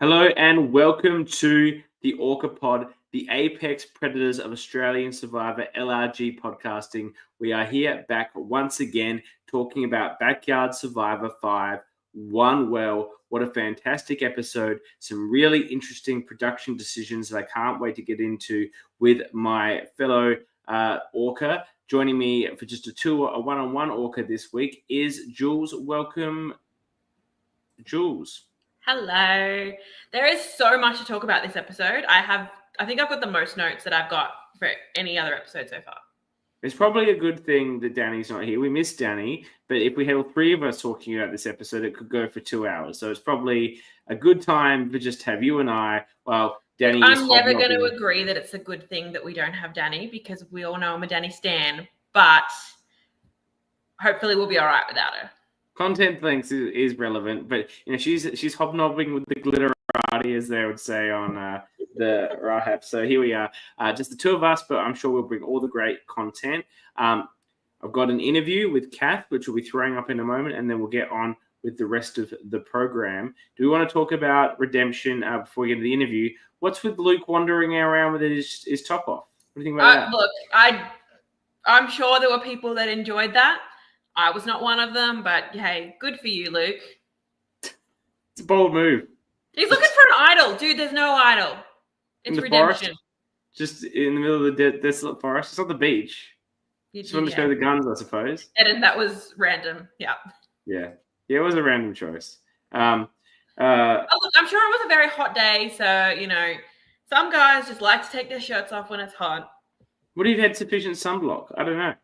Hello and welcome to the Orca Pod, the apex predators of Australian Survivor LRG podcasting. We are here back once again talking about Backyard Survivor 5, One Well. What a fantastic episode. Some really interesting production decisions that I can't wait to get into with my fellow Orca. Joining me for just a one-on-one Orca this week is Jules. Welcome, Jules. Hello. There is so much to talk about this episode. I think I've got the most notes that I've got for any other episode so far. It's probably a good thing that Danny's not here. We miss Danny, but if we had all three of us talking about this episode, it could go for 2 hours. So it's probably a good time to just have you and I. Well, Danny is I'm never going to agree that it's a good thing that we don't have Danny because we all know I'm a Danny stan, but hopefully we'll be all right without her. Content links is relevant, but she's hobnobbing with the glitterati, as they would say on the Rahab. So here we are, just the two of us, but I'm sure we'll bring all the great content. I've got an interview with Cath, which we'll be throwing up in a moment, and then we'll get on with the rest of the program. Do we want to talk about redemption before we get to the interview? What's with Luke wandering around with his top off? What do you think about that? Look, I'm sure there were people that enjoyed that. I was not one of them, but hey, good for you, Luke. It's a bold move. He's looking for an idol. Dude, there's no idol. It's redemption. Forest, just in the middle of the desolate forest. It's not the beach. Just want to show the guns, I suppose. And that was random. Yeah. Yeah, it was a random choice. Look, I'm sure it was a very hot day, so, some guys just like to take their shirts off when it's hot. Would he have had sufficient sunblock? I don't know,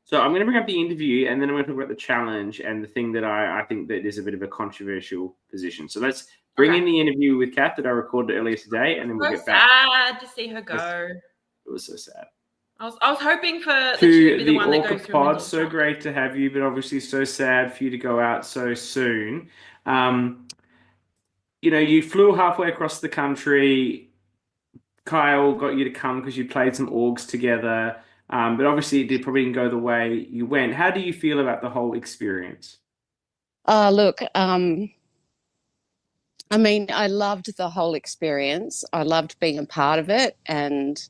So I'm going to bring up the interview, and then I'm going to talk about the challenge and the thing that I think that is a bit of a controversial position. So let's bring in the interview with Cath that I recorded earlier today, and then we'll get back. Sad to see her go. It was so sad. I was hoping for the to the one Orca that goes through. Pod, so great to have you, but obviously so sad for you to go out so soon. You flew halfway across the country. Kyle got you to come because you played some orgs together. But obviously it probably didn't go the way you went. How do you feel about the whole experience? Look, I loved the whole experience. I loved being a part of it, and,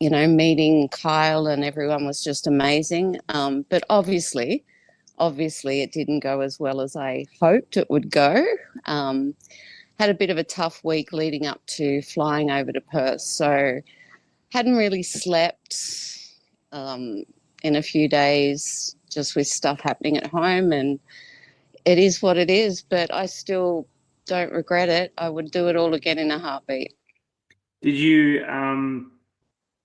meeting Kyle and everyone was just amazing. But obviously it didn't go as well as I hoped it would go. Had a bit of a tough week leading up to flying over to Perth, so hadn't really slept in a few days, just with stuff happening at home, and it is what it is, but I still don't regret it. I would do it all again in a heartbeat. Did you,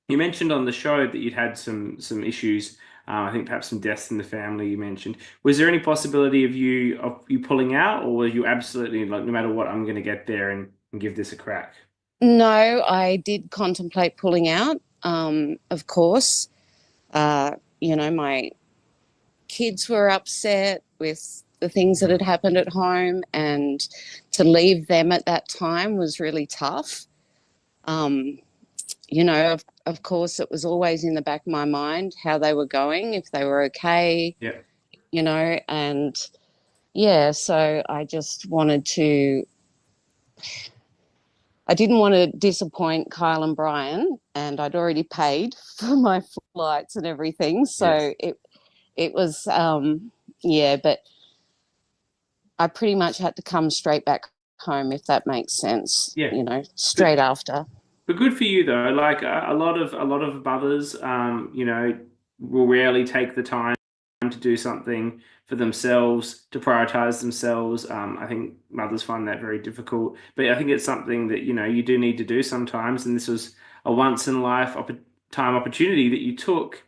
you mentioned on the show that you'd had some issues, I think perhaps some deaths in the family you mentioned. Was there any possibility of you pulling out, or were you absolutely like, no matter what, I'm going to get there and give this a crack? No, I did contemplate pulling out, of course. My kids were upset with the things that had happened at home, and to leave them at that time was really tough. Of course, it was always in the back of my mind how they were going, if they were okay. Yeah. So I just wanted to... I didn't want to disappoint Kyle and Brian, and I'd already paid for my flights and everything. So yes. It was, but I pretty much had to come straight back home, if that makes sense. Yeah. Straight after. But good for you though. Like a lot of mothers, will rarely take the time to do something for themselves, to prioritize themselves. I think mothers find that very difficult, but I think it's something that you do need to do sometimes, and this was a once in a lifetime opportunity that you took.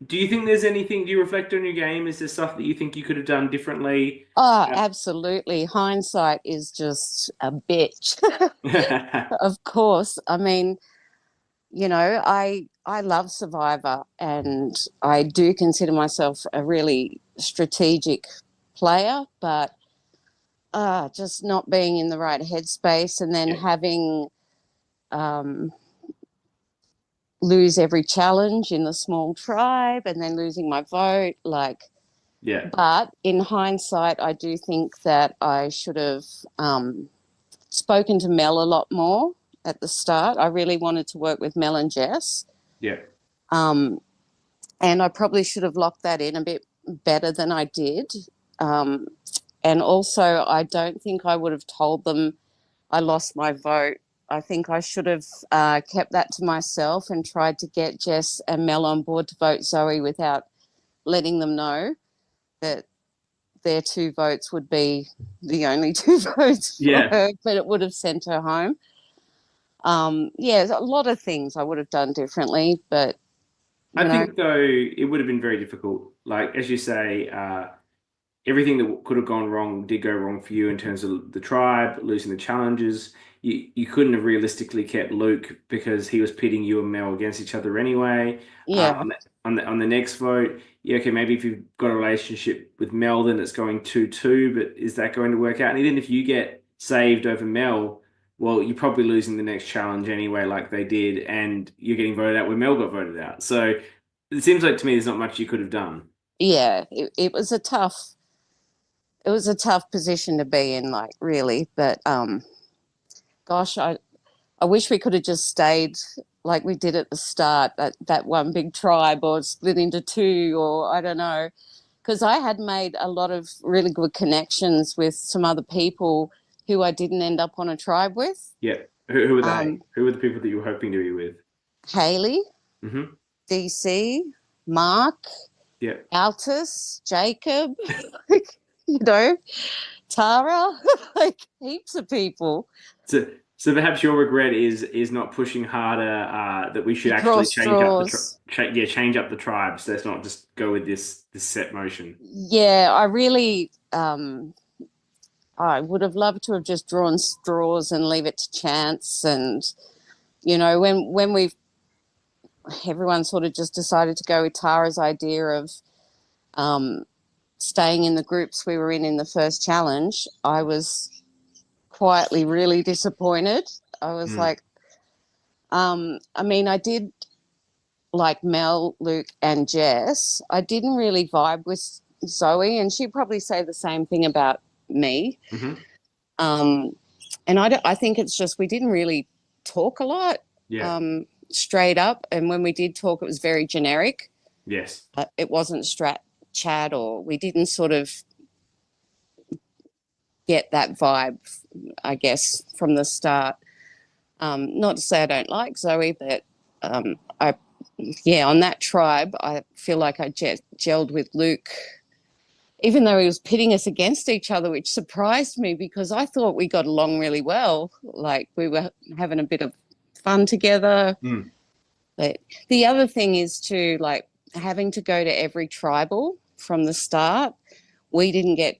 Do you think there's anything, do you reflect on your game? Is there stuff that you think you could have done differently? Absolutely. Hindsight is just a bitch. Of course. I love Survivor, and I do consider myself a really strategic player, but just not being in the right headspace, and then having lose every challenge in the small tribe, and then losing my vote. Like, Yeah. But in hindsight, I do think that I should have spoken to Mel a lot more at the start. I really wanted to work with Mel and Jess. Yeah. And I probably should have locked that in a bit better than I did. And also, I don't think I would have told them I lost my vote. I think I should have kept that to myself and tried to get Jess and Mel on board to vote Zoe without letting them know that their 2 votes would be the only 2 votes for her, but it would have sent her home. Yeah, a lot of things I would have done differently, but I think, though, it would have been very difficult. Like, as you say, everything that could have gone wrong did go wrong for you in terms of the tribe, losing the challenges. You couldn't have realistically kept Luke because he was pitting you and Mel against each other anyway. Yeah. On the next vote, yeah, okay, maybe if you've got a relationship with Mel, then it's going 2-2, but is that going to work out? And even if you get saved over Mel, well, you're probably losing the next challenge anyway, like they did, and you're getting voted out where Mel got voted out. So it seems like to me there's not much you could have done. Yeah, it was a tough position to be in, like, really. But gosh, I wish we could have just stayed like we did at the start, that one big tribe, or split into 2, or I don't know. Because I had made a lot of really good connections with some other people who I didn't end up on a tribe with. Yeah. Who were they? Who were the people that you were hoping to be with? Haley, DC, Marc, Altus, Jacob, Tara, like heaps of people. So perhaps your regret is not pushing harder, that we should actually change up the tribes. Let's not just go with this set motion. Yeah, I really I would have loved to have just drawn straws and leave it to chance. And when everyone sort of just decided to go with Tara's idea of staying in the groups we were in the first challenge, I was quietly really disappointed. I was like, I mean, I did like Mel, Luke, and Jess. I didn't really vibe with Zoe, and she'd probably say the same thing about me. And I think it's just we didn't really talk a lot, straight up. And when we did talk, it was very generic. Yes. It wasn't strat chat, or we didn't sort of get that vibe, I guess, from the start. Not to say I don't like Zoe, but on that tribe, I feel like I gelled with Luke, even though he was pitting us against each other, which surprised me because I thought we got along really well. Like we were having a bit of fun together. But the other thing is too, like having to go to every tribal from the start, we didn't get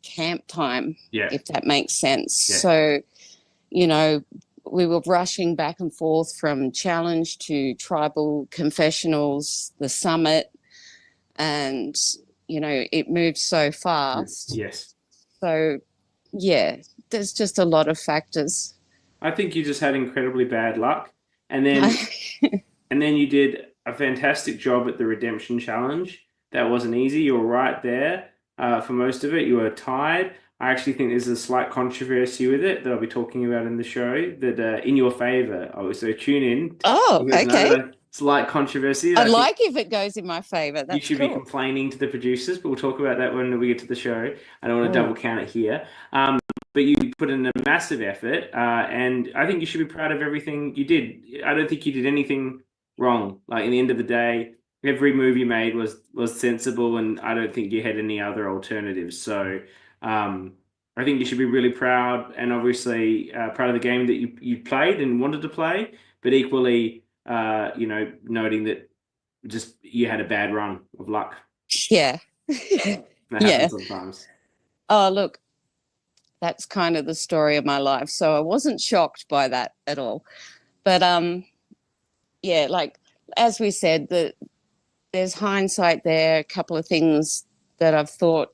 camp time, if that makes sense. So, we were rushing back and forth from challenge to tribal confessionals, the summit, and it moved so fast. Yes. So there's just a lot of factors. I think you just had incredibly bad luck, and then you did a fantastic job at the redemption challenge. That wasn't easy. You were right there for most of it. You were tied. I actually think there's a slight controversy with it that I'll be talking about in the show that in your favor. So tune in. Oh, okay. Slight controversy. I like if it goes in my favor. That's you should be complaining to the producers, but we'll talk about that when we get to the show. I don't want to double count it here. But you put in a massive effort, and I think you should be proud of everything you did. I don't think you did anything wrong. Like, in the end of the day, every move you made was sensible, and I don't think you had any other alternatives. So I think you should be really proud, and obviously proud of the game that you played and wanted to play, but equally, noting that just you had a bad run of luck. Yeah. That happens sometimes. Oh, look, that's kind of the story of my life. So I wasn't shocked by that at all. But like as we said, there's hindsight there, a couple of things that I've thought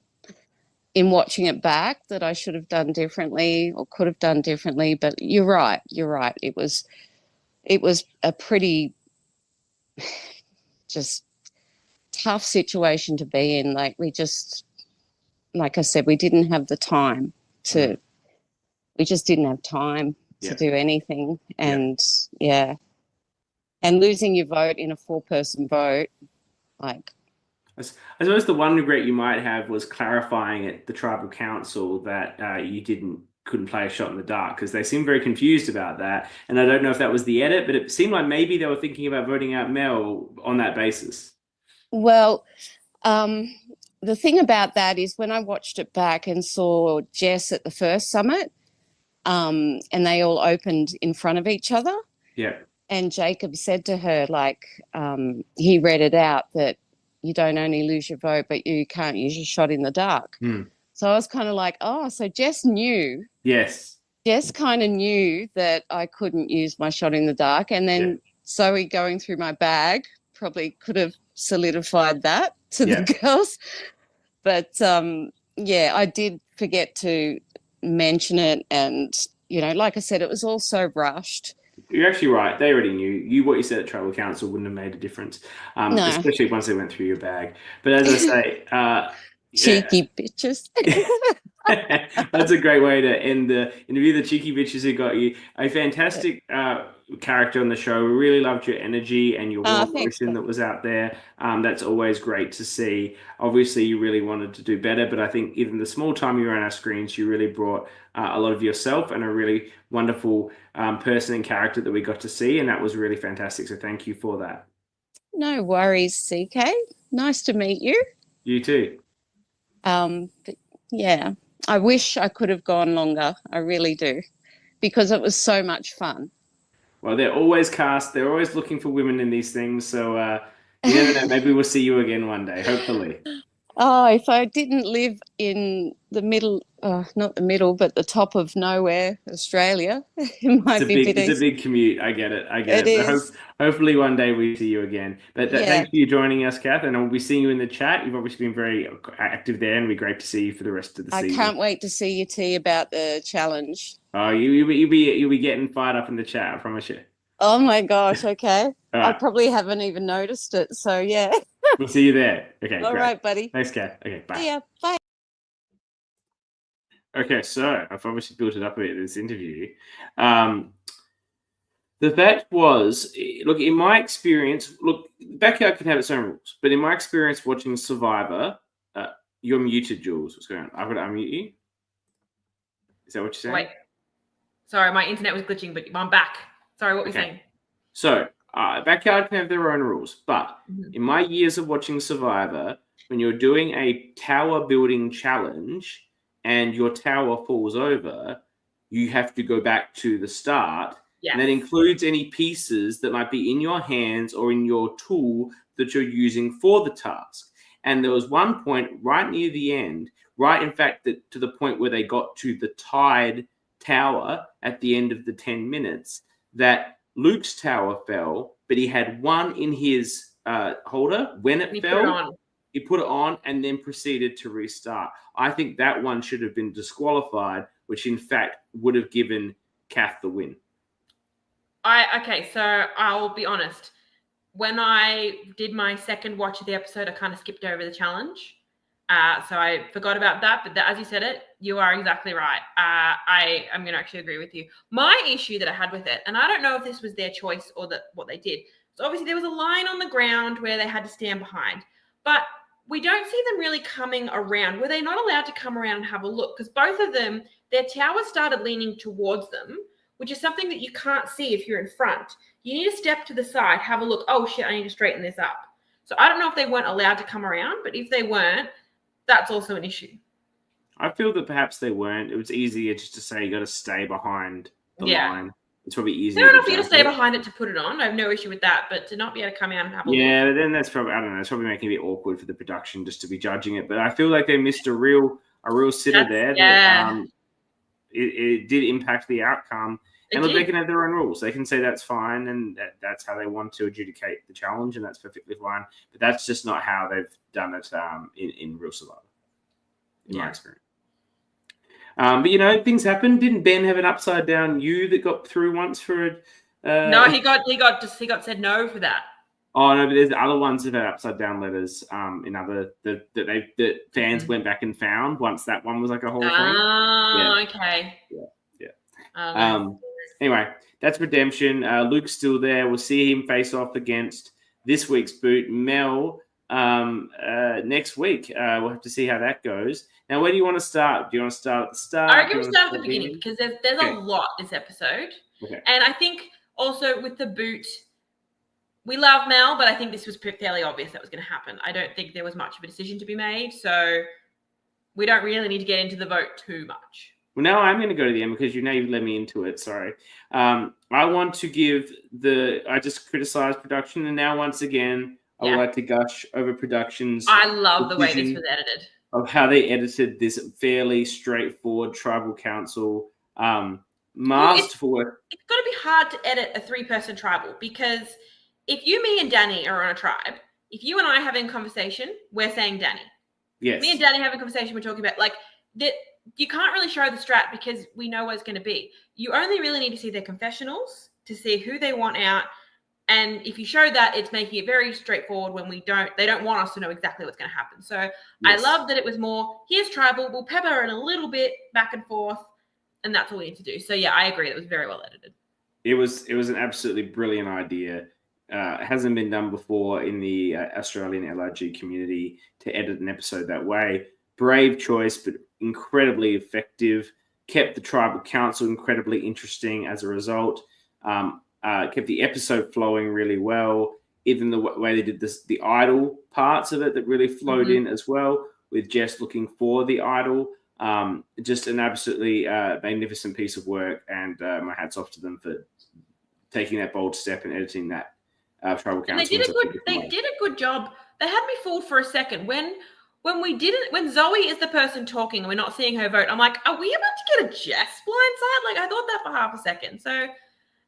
in watching it back that I should have done differently or could have done differently. But you're right. It was a pretty just tough situation to be in. Like we just, like I said, we didn't have the time to. We just didn't have time to do anything, and and losing your vote in a 4-person vote, like. I suppose the one regret you might have was clarifying at the tribal council that you couldn't play a shot in the dark, because they seemed very confused about that. And I don't know if that was the edit, but it seemed like maybe they were thinking about voting out Mel on that basis. Well, the thing about that is when I watched it back and saw Jess at the first summit, and they all opened in front of each other. Yeah. And Jacob said to her, like, he read it out that you don't only lose your vote, but you can't use your shot in the dark. So I was kind of like, oh, so Jess knew. Yes. Jess kind of knew that I couldn't use my shot in the dark. And then Zoe going through my bag probably could have solidified that to the girls. But, I did forget to mention it. And, like I said, it was all so rushed. You're actually right. They already knew. What you said at tribal council wouldn't have made a difference, especially once they went through your bag. But as I say, cheeky bitches. That's a great way to end the interview. The cheeky bitches who got you. A fantastic character on the show. We really loved your energy and your warm emotion that was out there. That's always great to see. Obviously, you really wanted to do better, but I think even the small time you were on our screens, you really brought a lot of yourself and a really wonderful person and character that we got to see, and that was really fantastic. So thank you for that. No worries, CK. Nice to meet you. You too. But yeah, I wish I could have gone longer. I really do, because it was so much fun. Well, they're always cast. They're always looking for women in these things. So you never know. Maybe we'll see you again one day, hopefully. Oh, if I didn't live in the middle, not the middle, but the top of nowhere, Australia, it might be a bit easy. It's a big commute. I get it. It is. Hopefully one day we see you again. But thanks for you joining us, Cath, and I'll be seeing you in the chat. You've obviously been very active there, and it'll be great to see you for the rest of the season. I can't wait to see you, T, about the challenge. Oh, you'll be getting fired up in the chat, I promise you. Oh my gosh, okay. Right. I probably haven't even noticed it, so yeah. We'll see you there. Okay, all great. right, buddy. Thanks, Cath. Okay, bye. Yeah, bye. Okay, so I've obviously built it up a bit, this interview. That was, look, in my experience, Backyard can have its own rules, but in my experience watching Survivor, you're muted, Jules. What's going on? I've got to unmute you. Is that what you're saying? Wait. Sorry, my internet was glitching, but I'm back. Sorry, what were you saying? So, Backyard can have their own rules, but in my years of watching Survivor, when you're doing a tower building challenge and your tower falls over, you have to go back to the start. Yes. And that includes any pieces that might be in your hands or in your tool that you're using for the task. And there was one point right near the end, in fact, to the point where they got to the tied tower at the end of the 10 minutes, that Luke's tower fell, but he had one in his holder. When it fell, he put it on and then proceeded to restart. I think that one should have been disqualified, which in fact would have given Cath the win. Okay, so I'll be honest. When I did my second watch of the episode, I kind of skipped over the challenge. So I forgot about that. But as you said it, you are exactly right. I'm going to actually agree with you. My issue that I had with it, and I don't know if this was their choice or what they did. So obviously there was a line on the ground where they had to stand behind. But we don't see them really coming around. Were they not allowed to come around and have a look? Because both of them, their towers started leaning towards them, which is something that you can't see if you're in front. You need to step to the side, have a look. Oh, shit, I need to straighten this up. So I don't know if they weren't allowed to come around, but if they weren't, that's also an issue. I feel that perhaps they weren't. It was easier just to say you got to stay behind the line. It's probably easier. They don't know for you to stay behind it to put it on. I have no issue with that, but to not be able to come out and have a look. Yeah, but then that's probably, I don't know, it's probably making it a bit awkward for the production just to be judging it. But I feel like they missed a real sitter there. Yeah. That, it did impact the outcome. And look, they can have their own rules. They can say that's fine, and that's how they want to adjudicate the challenge, and that's perfectly fine. But that's just not how they've done it in real Survivor, in my experience. But things happen. Didn't Ben have an upside down U that got through once for? No, he got said no for that. Oh no, but there's other ones that are upside down letters. In other that fans went back and found once that one was like a whole thing. Oh, okay. Yeah. Anyway, that's Redemption. Luke's still there. We'll see him face off against this week's boot, Mel, next week. We'll have to see how that goes. Now, where do you want to start? Do you want to start at the start? I reckon we start at the beginning because there's a lot this episode. Okay. And I think also with the boot, we love Mel, but I think this was fairly obvious that was going to happen. I don't think there was much of a decision to be made, so we don't really need to get into the vote too much. Well, now I'm going to go to the end because you've led me into it. Sorry. I want to give I just criticized production, and now once again, I would like to gush over production's. I love the way this was edited. Of how they edited this fairly straightforward tribal council. Masterful work. It's got to be hard to edit a 3-person tribal because if you, me, and Danny are on a tribe, if you and I having a conversation, we're saying Danny. Yes. Me and Danny having a conversation, we're talking about like that. You can't really show the strat because we know what it's going to be. You only really need to see their confessionals to see who they want out. And if you show that, it's making it very straightforward when they don't want us to know exactly what's going to happen. So I love that it was more, here's tribal, we'll pepper in a little bit back and forth, and that's all we need to do. So yeah, I agree. It was very well edited. It was an absolutely brilliant idea. It hasn't been done before in the Australian LRG community to edit an episode that way. Brave choice, but incredibly effective. Kept the tribal council incredibly interesting as a result. Kept the episode flowing really well. Even the way they did the idol parts of it that really flowed in as well, with Jess looking for the idol. Just an absolutely magnificent piece of work, and my hat's off to them for taking that bold step and editing that tribal council. And they did a good job. They had me fooled for a second when Zoe is the person talking and we're not seeing her vote. I'm like, are we about to get a Jess blindside? Like I thought that for half a second. So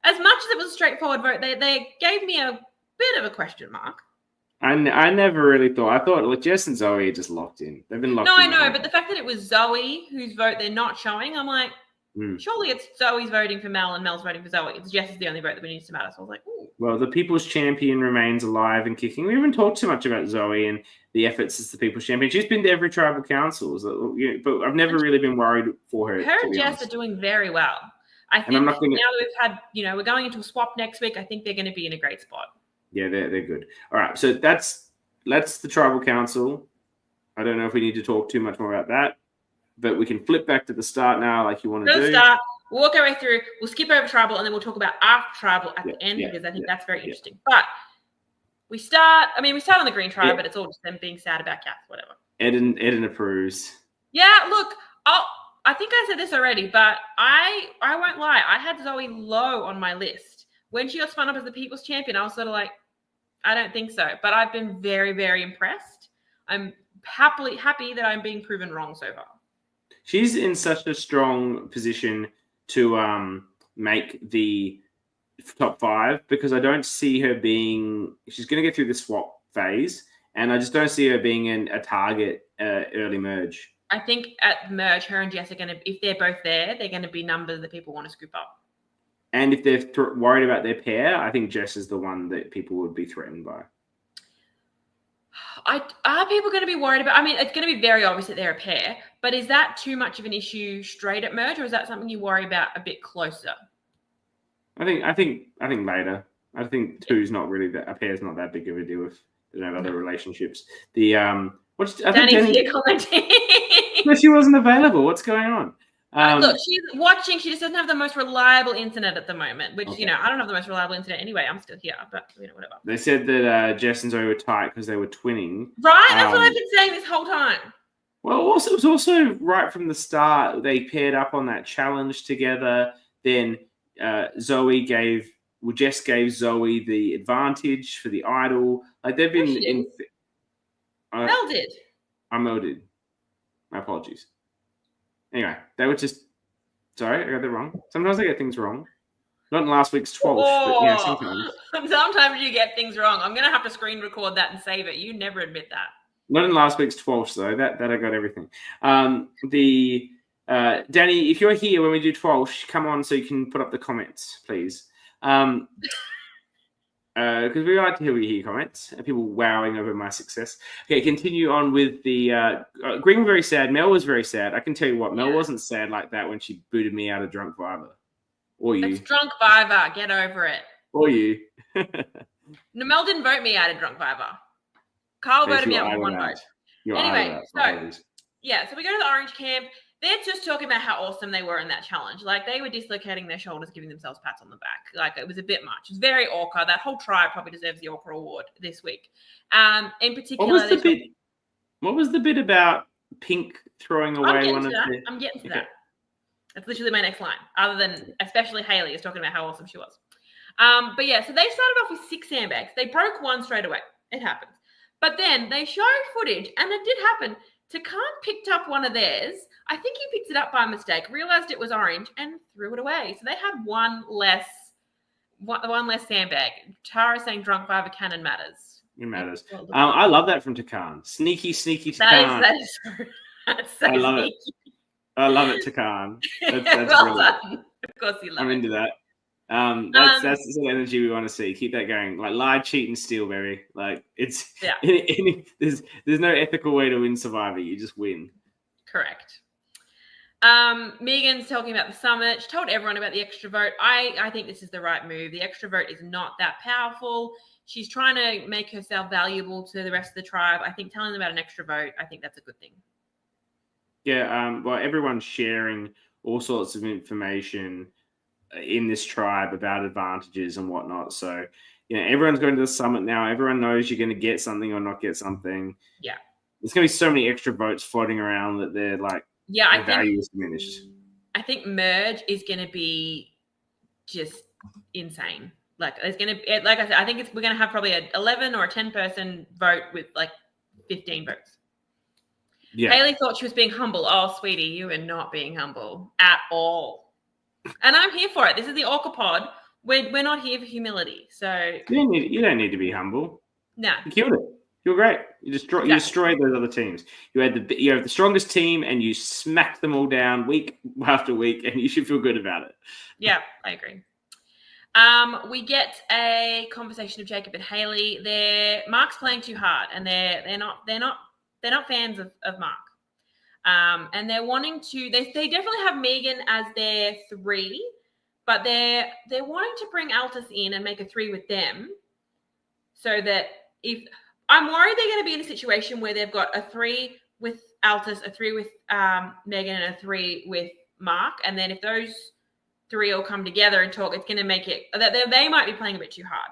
as much as it was a straightforward vote, they gave me a bit of a question mark. I never really thought. I thought Jess and Zoe are just locked in. They've been locked in. No, I know, but the fact that it was Zoe whose vote they're not showing, I'm like, surely it's Zoe's voting for Mel and Mel's voting for Zoe. It's Jess is the only vote that needs to matter. So I was like, ooh. Well, the People's Champion remains alive and kicking. We haven't talked too much about Zoe and the efforts as the People's Champion. She's been to every tribal council, but I've never really been worried for her. Her and Jess are doing very well. I think now that we've had, we're going into a swap next week, I think they're going to be in a great spot. Yeah, they're good. All right, so that's the tribal council. I don't know if we need to talk too much more about that, but we can flip back to the start now, like you want to do. Start. We'll walk our way through. We'll skip over tribal, and then we'll talk about after tribal at the end because I think that's very interesting. But we start on the green tribe, but it's all just them being sad about Cath, whatever. Eden approves. Yeah, look, I think I said this already, but I won't lie. I had Zoe low on my list. When she got spun up as the People's Champion, I was sort of like, I don't think so. But I've been very, very impressed. I'm happy that I'm being proven wrong so far. She's in such a strong position to make the top 5 because I don't see her being. She's going to get through the swap phase, and I just don't see her being a target early merge. I think at merge, her and Jess are going to, if they're both there, they're going to be numbers that people want to scoop up. And if they're worried about their pair, I think Jess is the one that people would be threatened by. Are people going to be worried about? I mean, it's going to be very obvious that they're a pair, but is that too much of an issue straight at merge, or is that something you worry about a bit closer? I think later. I think two's not really that. A pair's not that big of a deal if they don't have other relationships. Danny's here commenting. No, she wasn't available. What's going on? Look, she's watching. She just doesn't have the most reliable internet at the moment, which, I don't have the most reliable internet anyway. I'm still here, but, whatever. They said that Jess and Zoe were tight because they were twinning. Right? That's what I've been saying this whole time. Well, it was also right from the start. They paired up on that challenge together. Then Jess gave Zoe the advantage for the idol. Like, they've been in... Mel did. Mel did. My apologies. Anyway, they were just... Sorry, I got that wrong. Sometimes I get things wrong. Not in last week's TWIOLSH, but sometimes. Sometimes you get things wrong. I'm going to have to screen record that and save it. You never admit that. Not in last week's TWIOLSH, though. That I got everything. Danny, if you're here when we do TWIOLSH, come on so you can put up the comments, please. because we like to hear your comments and people wowing over my success. Okay, continue on with the Green was very sad. Mel was very sad. I can tell you what, Mel wasn't sad like that when she booted me out of Drunk Viber. Or you. It's Drunk Viber. Get over it. Or you. No, Mel didn't vote me out of Drunk Viber. Carl voted me out with one vote. Anyway, so we go to the Orange camp. They're just talking about how awesome they were in that challenge. Like, they were dislocating their shoulders, giving themselves pats on the back. Like, it was a bit much. It was very Orca. That whole tribe probably deserves the Orca award this week. In particular, what was the bit about Pink throwing away one of the... I'm getting to that. That's literally my next line, other than especially Hayley is talking about how awesome she was. But yeah, so they started off with 6 sandbags. They broke one straight away. It happens. But then they showed footage, and it did happen. Cath picked up one of theirs. I think he picked it up by mistake, realized it was orange, and threw it away. So they had one less sandbag. Tara saying Drunk Viber canon matters. It matters. I love that from Takan. Sneaky Takan. That's so I love sneaky. it. I love it, Takan. That's well done. Of course you love I'm it. into that. That's the sort of energy we want to see. Keep that going. Like, lie, cheat, and steal, baby. Like, it's there's no ethical way to win Survivor. You just win. Correct. Megan's talking about the summit. She told everyone about the extra vote. I think this is the right move. The extra vote is not that powerful. She's trying to make herself valuable to the rest of the tribe. I think telling them about an extra vote, I think that's a good thing. Yeah. Well, everyone's sharing all sorts of information in this tribe about advantages and whatnot. So, everyone's going to the summit now. Everyone knows you're going to get something or not get something. Yeah. There's going to be so many extra votes floating around that they're like, the value is diminished. I think merge is going to be just insane. Like, it's going to, like I said, I think we're going to have probably an 11 or a 10 person vote with like 15 votes. Yeah. Hayley thought she was being humble. Oh, sweetie, you are not being humble at all. And I'm here for it. This is the Orca pod. We're not here for humility. So you don't need to be humble. No. You killed it. You're great. You destroyed those other teams. You have the strongest team, and you smacked them all down week after week, and you should feel good about it. Yeah, I agree. We get a conversation of Jacob and Hayley. Marc's playing too hard, and they're not fans of Marc. And they're wanting to. They definitely have Megan as their 3, but they're wanting to bring Altus in and make a 3 with them, so that if I'm worried they're going to be in a situation where they've got a 3 with Altus, a 3 with Megan, and a 3 with Marc, and then if those 3 all come together and talk, it's going to make it that they might be playing a bit too hard.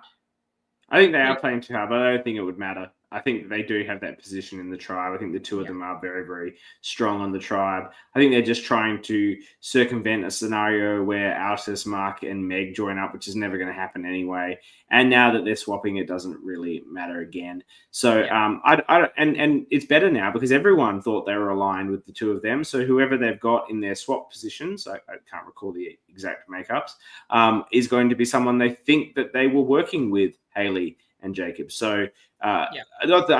I think they are playing too hard, but I don't think it would matter. I think they do have that position in the tribe. I think the 2 of them are very, very strong on the tribe. I think they're just trying to circumvent a scenario where Altus, Marc, and Meg join up, which is never going to happen anyway. And now that they're swapping, it doesn't really matter again. So and it's better now because everyone thought they were aligned with the 2 of them. So whoever they've got in their swap positions, I can't recall the exact makeups, is going to be someone they think that they were working with Hayley and Jacob. So I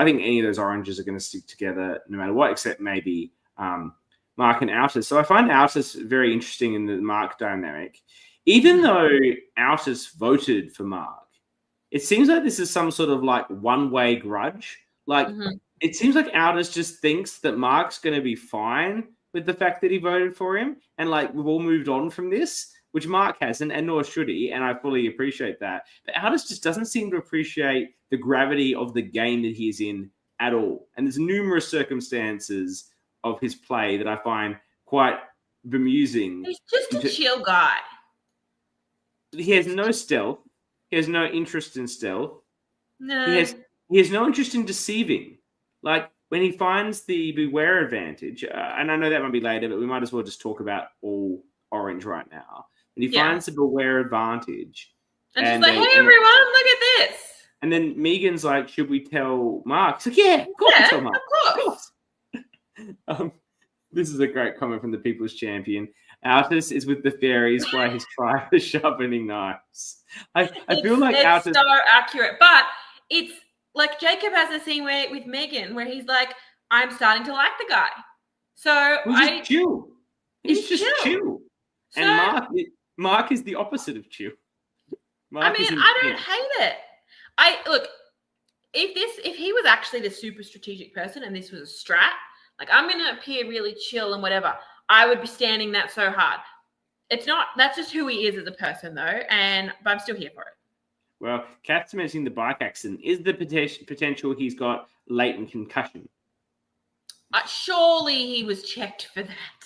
think any of those oranges are going to stick together no matter what, except maybe Marc and Altus. So I find Altus very interesting in the Marc dynamic. Even though Altus voted for Marc, it seems like this is some sort of like one-way grudge. Like it seems like Altus just thinks that Marc's going to be fine with the fact that he voted for him, and like we've all moved on from this, which Marc hasn't, and nor should he, and I fully appreciate that. But Altus just doesn't seem to appreciate the gravity of the game that he's in at all. And there's numerous circumstances of his play that I find quite bemusing. He's just a chill guy. He has no stealth. He has no interest in stealth. No. He has no interest in deceiving. Like, when he finds the beware advantage, and I know that might be later, but we might as well just talk about all orange right now. And he finds the beware advantage. And she's like, hey, everyone, look at this. And then Megan's like, should we tell Marc? He's like, yeah, of course we'll tell Marc. Of course. This is a great comment from the People's Champion. Altus is with the fairies while his tribe is sharpening knives. I feel like Altus... It's so accurate. But it's like Jacob has a scene with Megan where he's like, I'm starting to like the guy. So he's chill. He's just chill. So, and Marc is the opposite of chill. I don't hate it. Look, if he was actually the super strategic person and this was a strat, like I'm going to appear really chill and whatever, I would be standing that so hard. It's not. That's just who he is as a person, though, but I'm still here for it. Well, Cath's mentioning the bike accident. Is the potential he's got latent concussion? Surely he was checked for that.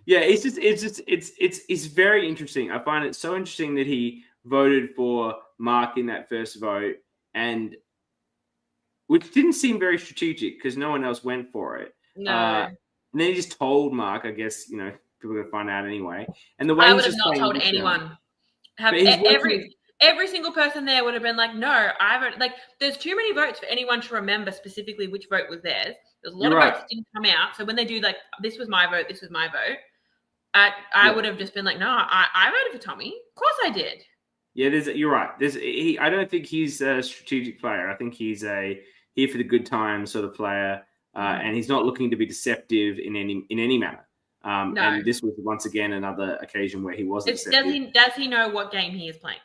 Yeah, it's very interesting. I find it so interesting that he voted for Marc in that first vote, and which didn't seem very strategic because no one else went for it. No. And then he just told Marc, I guess, people are going to find out anyway. And the way I would have not told anyone. Every single person there would have been like, no, I haven't. Like, there's too many votes for anyone to remember specifically which vote was theirs. There's a lot of votes that didn't come out. So when they do like, this was my vote, this was my vote, I would have just been like, no, I voted for Tommy. Of course I did. Yeah, you're right. I don't think he's a strategic player. I think he's a here for the good time sort of player, and he's not looking to be deceptive in any manner. No. And this was once again another occasion where he wasn't deceptive. Does he know what game he is playing?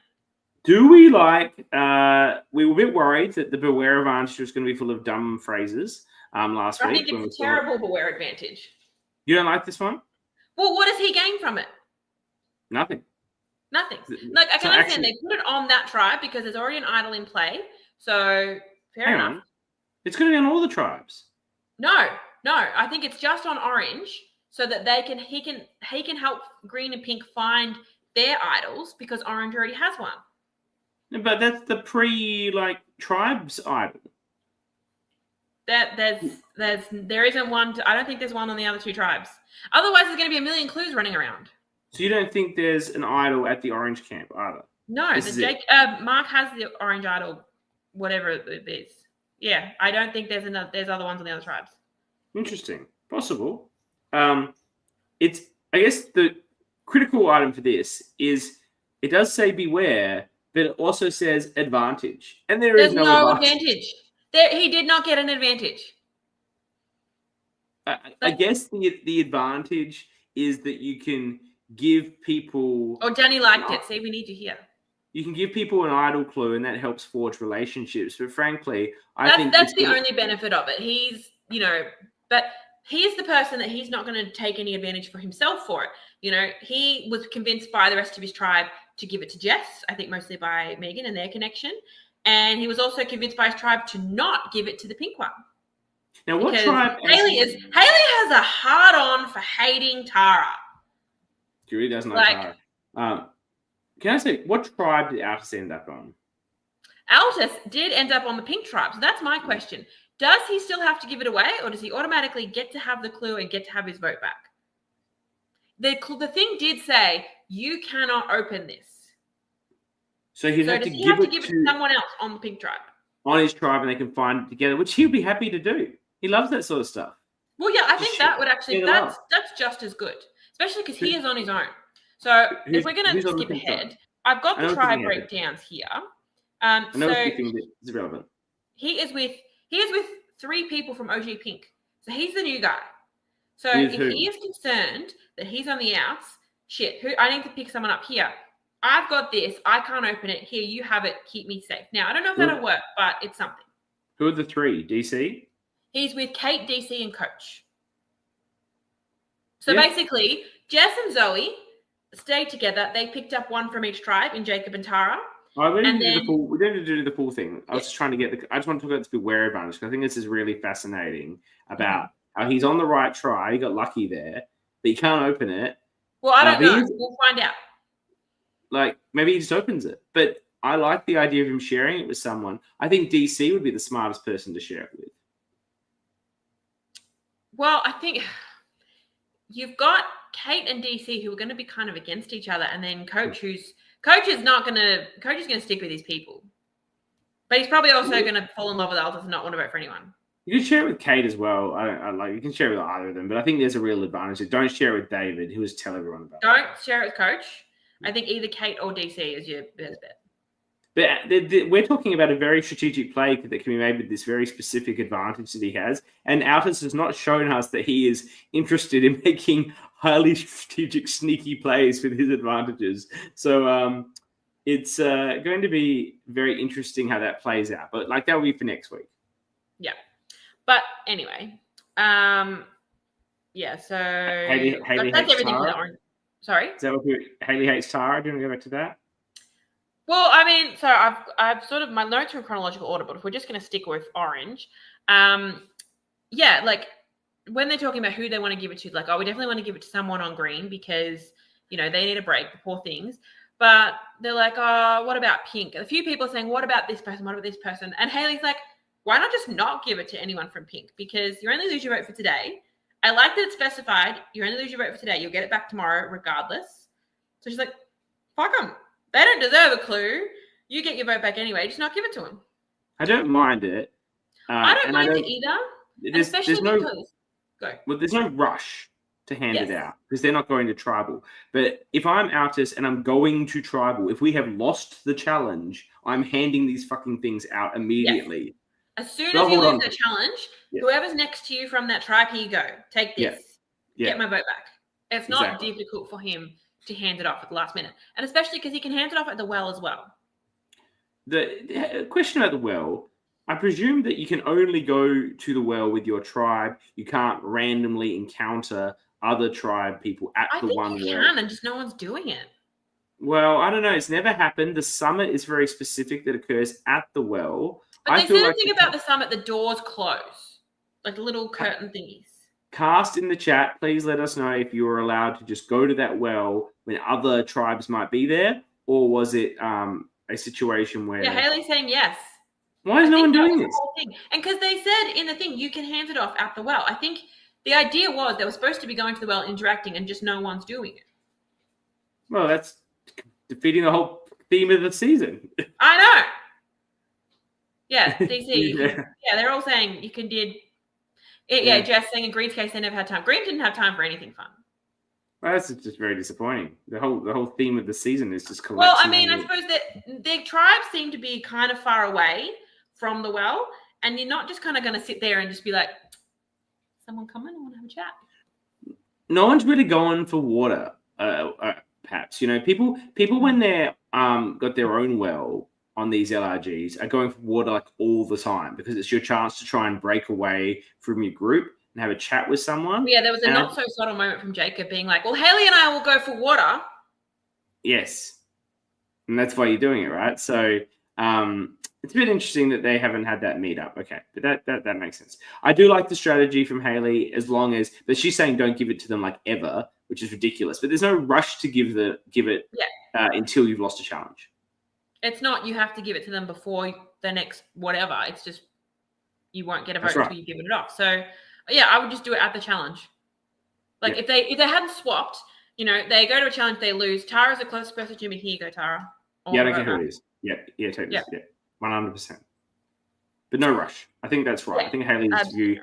Do we we were a bit worried that the Beware advantage was going to be full of dumb phrases last week. I think it's a terrible Beware advantage. You don't like this one? Well, what does he gain from it? Nothing. Like, I can understand they put it on that tribe because there's already an idol in play. So, fair enough. It's going to be on all the tribes. No. I think it's just on orange so that he can help green and pink find their idols because orange already has one. But that's the tribes idol. There isn't one. I don't think there's one on the other two tribes. Otherwise, there's going to be a million clues running around. So you don't think there's an idol at the orange camp either? No, Marc has the orange idol, whatever it is. Yeah, I don't think there's other ones on the other tribes. Interesting, possible. I guess the critical item for this is it does say beware, but it also says advantage, and there's no advantage. He did not get an advantage. I guess the advantage is that you can give people. Oh, Danny liked it. See, we need to hear. You can give people an idol clue, and that helps forge relationships. But frankly, I think that's the only benefit of it. He's, but he's the person that he's not going to take any advantage for himself for it. He was convinced by the rest of his tribe to give it to Jess. I think mostly by Megan and their connection, and he was also convinced by his tribe to not give it to the pink one. Now, what tribe? Haley has a hard on for hating Tara. She really doesn't like Tara. Can I say, what tribe did Altus end up on? Altus did end up on the pink tribe. So that's my question. Does he still have to give it away, or does he automatically get to have the clue and get to have his vote back? The thing did say, you cannot open this. So he'd have to give it to someone else on the pink tribe. On his tribe, and they can find it together, which he'll be happy to do. He loves that sort of stuff. Well, yeah, I think that would actually, that's just as good, especially because he is on his own. So if we're going to skip ahead, I've got the tribe breakdowns here. I know it's relevant. He is with 3 people from OG Pink. So he's the new guy. So if he is concerned that he's on the outs, I need to pick someone up here. I've got this. I can't open it. Here, you have it. Keep me safe. Now, I don't know if that'll work, but it's something. Who are the 3? DC? He's with Kate, DC, and Coach. So basically, Jess and Zoe stayed together. They picked up one from each tribe in Jacob and Tara. We don't need to do the full thing. I was just trying to I just want to talk about this Beware advantage because I think this is really fascinating about how he's on the right tribe. He got lucky there, but he can't open it. Well, I don't know. We'll find out. Maybe he just opens it. But I like the idea of him sharing it with someone. I think DC would be the smartest person to share it with. Well, I think you've got Kate and DC who are going to be kind of against each other, and then Coach is going to stick with his people. But he's probably also going to fall in love with Altus and not want to vote for anyone. You can share it with Kate as well. You can share it with either of them, but I think there's a real advantage. Don't share it with David, who was tell everyone about. Don't share it with Coach. I think either Kate or DC is your best bet. But we're talking about a very strategic play that can be made with this very specific advantage that he has. And Altus has not shown us that he is interested in making highly strategic, sneaky plays with his advantages. So It's going to be very interesting how that plays out. But like that will be for next week. Yeah. But anyway, yeah. So Haley that's hates everything for the Tara. orange. Sorry. Is that what Haley hates Tara? Do you want to go back to that? Well, I mean, so I've sort of, my notes are in chronological order, but if we're just going to stick with orange, yeah, like when they're talking about who they want to give it to, like, oh, we definitely want to give it to someone on green because, you know, they need a break, the poor things. But they're like, oh, what about pink? A few people are saying, what about this person? What about this person? And Haley's like, why not just not give it to anyone from pink? Because you only lose your vote for today. I like that it's specified. You only lose your vote for today. You'll get it back tomorrow regardless. So she's like, fuck them. They don't deserve a clue. You get your vote back anyway. Just not give it to them. I don't mind it. I don't mind it either. Especially because... Go. Well, there's no rush to hand it out because they're not going to tribal. But if I'm Altus and I'm going to tribal, if we have lost the challenge, I'm handing these fucking things out immediately. As soon as you lose the challenge, whoever's next to you from that tribe, here you go. Take this. Get my vote back. It's not difficult for him to hand it off at the last minute. And especially because he can hand it off at the well as well. The question about the well, I presume that you can only go to the well with your tribe. You can't randomly encounter other tribe people at the one well. I think you can, and just no one's doing it. Well, I don't know. It's never happened. The summit is very specific that occurs at the well. But they said something about the summit, the doors close, like little curtain thingies. Cast in the chat, please let us know if you were allowed to just go to that well when other tribes might be there, or was it a situation where... Yeah, Haley's saying yes. Why is no one doing this? And because they said in the thing, you can hand it off at the well. I think the idea was they were supposed to be going to the well, interacting, and just no one's doing it. Well, that's defeating the whole theme of the season. I know. Yeah, DC. Yeah, they're all saying you can did... Yeah, Jess saying in Green's case, they never had time. Green didn't have time for anything fun. Well, that's just very disappointing. The whole theme of the season is just collapsing. Well, I mean, I suppose that the tribes seem to be kind of far away from the well, and you're not just kind of going to sit there and just be like, someone come in, I want to have a chat. No one's really going for water, perhaps. You know, people when they're got their own well on these LRGs are going for water like all the time because it's your chance to try and break away from your group and have a chat with someone. Yeah, there was a not so subtle moment from Jacob being like, well, Haley and I will go for water. Yes. And that's why you're doing it, right? So it's a bit interesting that they haven't had that meetup. Okay, but that makes sense. I do like the strategy from Haley but she's saying don't give it to them like ever, which is ridiculous. But there's no rush to give it until you've lost a challenge. It's not you have to give it to them before the next whatever. It's just you won't get a vote until you've given it off. So, yeah, I would just do it at the challenge. Like if they hadn't swapped, you know, they go to a challenge, they lose. Tara's the closest person to me. Here you go, Tara. Yeah, I don't care who it is. Yeah, totally. Yeah, 100%. But no rush. I think that's right. I think Haley's view.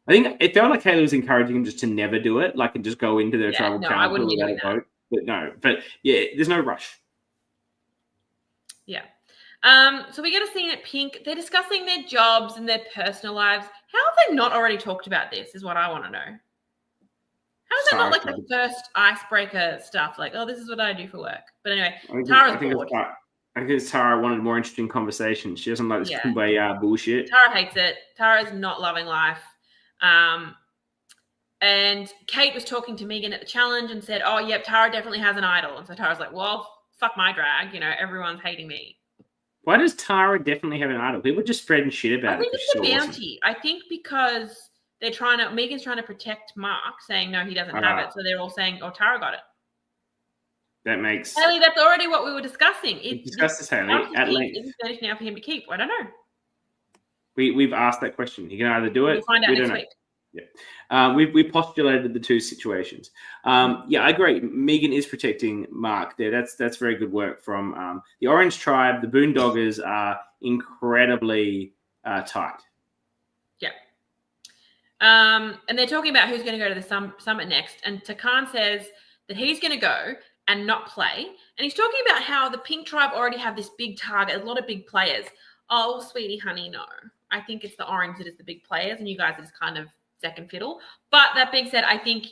I think it felt like Haley was encouraging him just to never do it, like and just go into their tribal challenge without a vote. But there's no rush. Yeah. So we get a scene at Pink. They're discussing their jobs and their personal lives. How have they not already talked about this is what I want to know. How is that not like the first icebreaker stuff? Like, oh, this is what I do for work. But anyway, Tara's bored. I think Tara wanted more interesting conversation. She doesn't like this kumbaya bullshit. Tara hates it. Tara's not loving life. And Kate was talking to Megan at the challenge and said, oh, yep, Tara definitely has an idol. And so Tara's like, well, fuck my drag. You know, everyone's hating me. Why does Tara definitely have an idol? People are just spreading shit about it. I think it's a bounty. Awesome. I think because Megan's trying to protect Marc, saying no, he doesn't have it. So they're all saying, oh, Tara got it. That makes Haley, that's already what we were discussing. We discussed this, Haley, at length. Is it now for him to keep? I don't know. We've asked that question. He can either do it. We'll find out next week. Yeah. We postulated the two situations. Yeah, I agree. Megan is protecting Marc there. That's very good work from the Orange Tribe. The Boondoggers are incredibly tight. Yeah. And they're talking about who's going to go to the summit next. And Takan says that he's going to go and not play. And he's talking about how the Pink Tribe already have this big target, a lot of big players. Oh, sweetie, honey, no. I think it's the Orange that is the big players, and you guys are just kind of second fiddle. But that being said, I think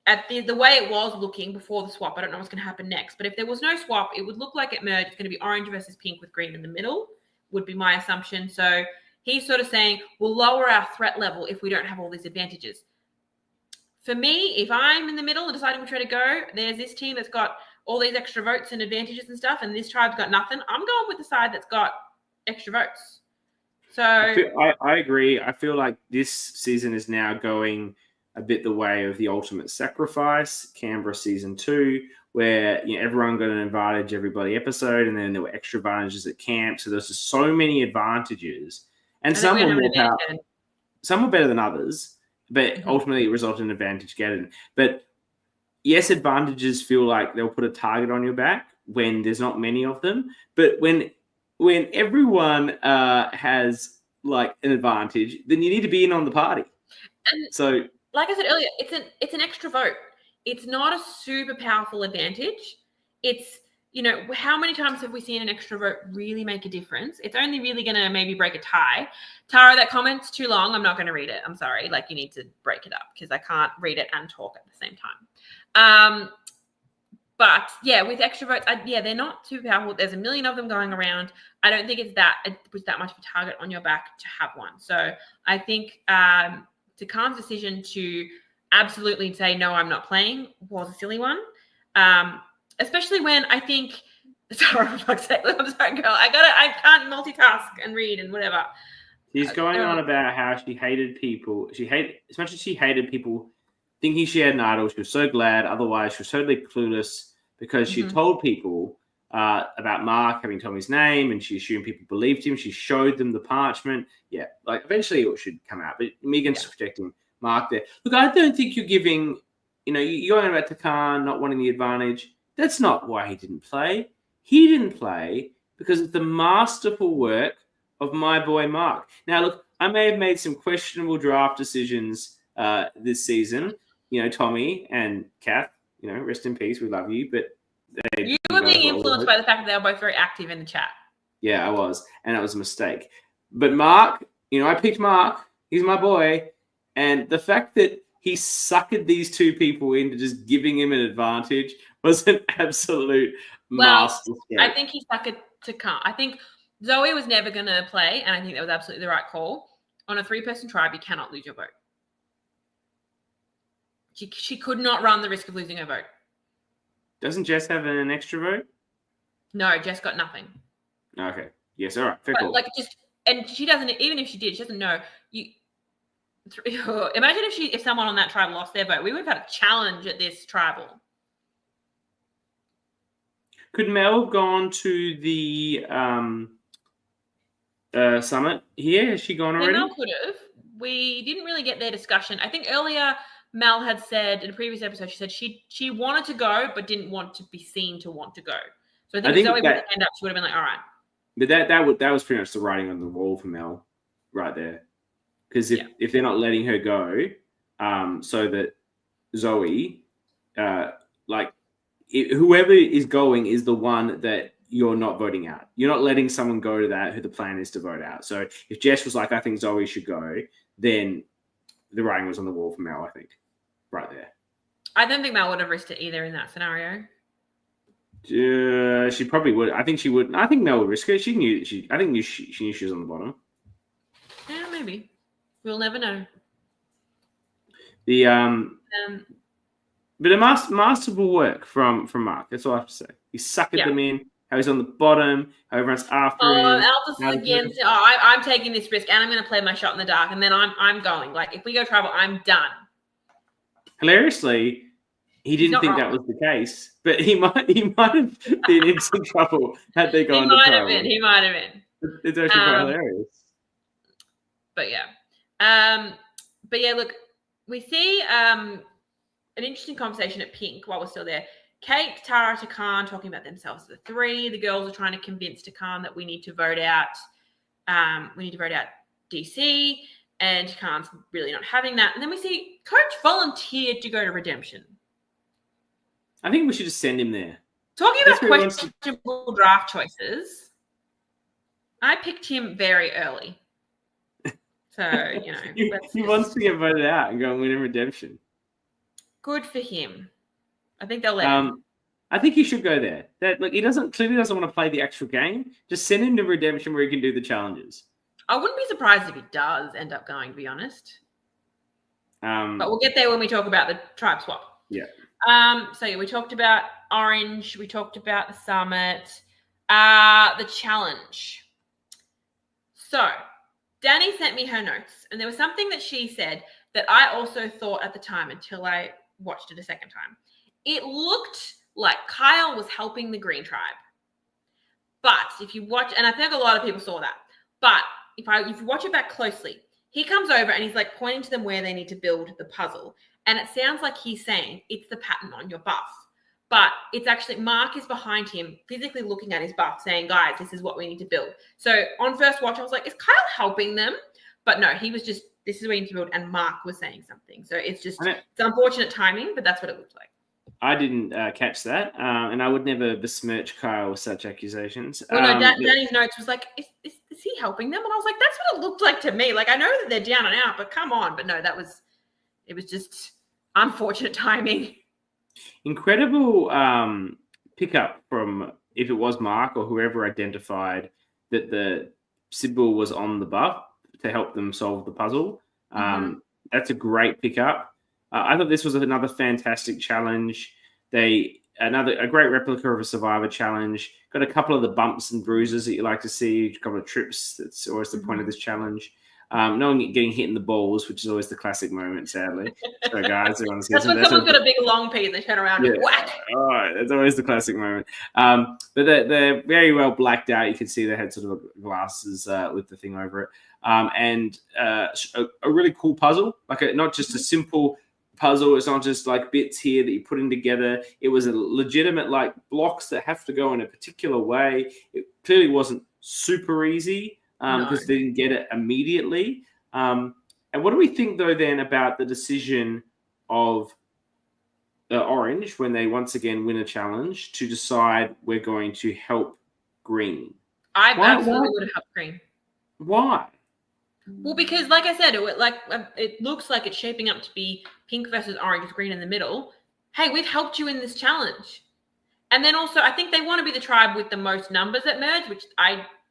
at the way it was looking before the swap, I don't know what's going to happen next. But if there was no swap, it would look like it merged. It's going to be orange versus pink with green in the middle, would be my assumption. So he's sort of saying we'll lower our threat level if we don't have all these advantages. For me, if I'm in the middle and deciding which way to go, there's this team that's got all these extra votes and advantages and stuff, and this tribe's got nothing. I'm going with the side that's got extra votes. So I agree. I feel like this season is now going a bit the way of the Ultimate Sacrifice, Canberra season 2, where everyone got an advantage every bloody episode, and then there were extra advantages at camp. So there's just so many advantages, and some were more powerful. Some were better than others, but ultimately it resulted in advantage getting. But yes, advantages feel like they'll put a target on your back when there's not many of them. But when everyone has like an advantage, then you need to be in on the party. And so, like I said earlier, it's an extra vote. It's not a super powerful advantage. It's, how many times have we seen an extra vote really make a difference? It's only really going to maybe break a tie. Tara, that comment's too long. I'm not going to read it. I'm sorry. Like, you need to break it up because I can't read it and talk at the same time. But yeah, with extra votes, they're not too powerful. There's a million of them going around. I don't think it was that much of a target on your back to have one. So I think Takhan's decision to absolutely say, no, I'm not playing was a silly one. Especially when I think, sorry, for fuck's sake, I'm sorry, girl. I can't multitask and read and whatever. She's going on about how she hated people. As much as she hated people thinking she had an idol, she was so glad. Otherwise, she was totally clueless because she told people about Marc having told him his name, and she assumed people believed him. She showed them the parchment. Yeah, like eventually it should come out. But Megan's protecting Marc there. Look, I don't think you're giving, you're going about Takhan not wanting the advantage. That's not why he didn't play. He didn't play because of the masterful work of my boy Marc. Now, look, I may have made some questionable draft decisions this season. Tommy and Cath, rest in peace. We love you. But you were being influenced by the fact that they were both very active in the chat. Yeah, I was. And that was a mistake. But Marc, I picked Marc. He's my boy. And the fact that he suckered these two people into just giving him an advantage was an absolute masterstroke. I think he suckered Takhan. I think Zoe was never going to play, and I think that was absolutely the right call. On a 3-person tribe, you cannot lose your vote. She could not run the risk of losing her vote. Doesn't Jess have an extra vote? No, Jess got nothing. Okay. Yes, all right. Fair call. And she doesn't, even if she did, she doesn't know. Imagine if someone on that tribe lost their vote. We would have had a challenge at this tribal. Could Mel have gone to the summit here? Has she gone already? Mel could have. We didn't really get their discussion. I think earlier Mel had said in a previous episode, she said she wanted to go but didn't want to be seen to want to go. So I think if Zoe would have ended up, she would have been like, all right. But that was pretty much the writing on the wall for Mel right there. Because if they're not letting her go, so that Zoe, whoever is going is the one that you're not voting out. You're not letting someone go to that who the plan is to vote out. So if Jess was like, I think Zoe should go, then the writing was on the wall for Mel, I think, right there. I don't think Mel would have risked it either in that scenario. She probably would. I think she would. I think Mel would risk it. She knew she knew she was on the bottom. Yeah, maybe. We'll never know. The but a masterful work from Marc. That's all I have to say. He suckered them in. How he's on the bottom. How everyone's after him. Alpha's against. I'm taking this risk, and I'm going to play my shot in the dark, and then I'm going. Like if we go tribal, I'm done. Hilariously, he didn't think that was the case, but he might have been in some trouble had they gone to tribal. He might have been. It's actually quite hilarious. But yeah. Look, we see an interesting conversation at Pink while we're still there. Kate, Tara, Takhan talking about themselves as a 3. The girls are trying to convince Takhan that we need to vote out. DC, and Takhan's really not having that. And then we see Coach volunteered to go to Redemption. I think we should just send him there. Talking about questionable draft choices, I picked him very early. So, he wants to get voted out and go and win in Redemption. Good for him. I think they'll let him. I think he should go there. He clearly doesn't want to play the actual game. Just send him to Redemption where he can do the challenges. I wouldn't be surprised if he does end up going, to be honest. But we'll get there when we talk about the tribe swap. Yeah. So yeah, we talked about Orange. We talked about the summit. The challenge. So Danny sent me her notes, and there was something that she said that I also thought at the time until I watched it a second time. It looked like Kyle was helping the Green Tribe. But if you watch, and I think a lot of people saw that, but if you watch it back closely, he comes over and he's like pointing to them where they need to build the puzzle. And it sounds like he's saying it's the pattern on your buff. But it's actually Marc is behind him, physically looking at his buff, saying, guys, this is what we need to build. So on first watch, I was like, is Kyle helping them? But no, he was just, this is what we need to build. And Marc was saying something. So it's just, it's unfortunate timing, but that's what it looked like. I didn't catch that. And I would never besmirch Kyle with such accusations. Well, no, Danny's notes was like, is he helping them? And I was like, that's what it looked like to me. Like, I know that they're down and out, but come on. But no, it was just unfortunate timing. Incredible pickup from, if it was Marc or whoever identified that the Sybil was on the buff to help them solve the puzzle. That's a great pickup. I thought this was another fantastic challenge. A great replica of a Survivor challenge. Got a couple of the bumps and bruises that you like to see, a couple of trips. That's always the point of this challenge. No one getting hit in the balls, which is always the classic moment, sadly. So, guys, that's when someone's got a big long pee and they turn around and whack. Oh, that's always the classic moment. But they're very well blacked out. You can see they had sort of glasses with the thing over it. And a really cool puzzle, like not just a simple puzzle. It's not just like bits here that you're putting together. It was a legitimate like blocks that have to go in a particular way. It clearly wasn't super easy because they didn't get it immediately. And what do we think though then about the decision of Orange when they once again win a challenge to decide we're going to help Green? I absolutely would have helped Green. Why? Well, because like I said, it looks like it's shaping up to be pink versus orange with green in the middle. Hey, we've helped you in this challenge. And then also, I think they want to be the tribe with the most numbers at merge,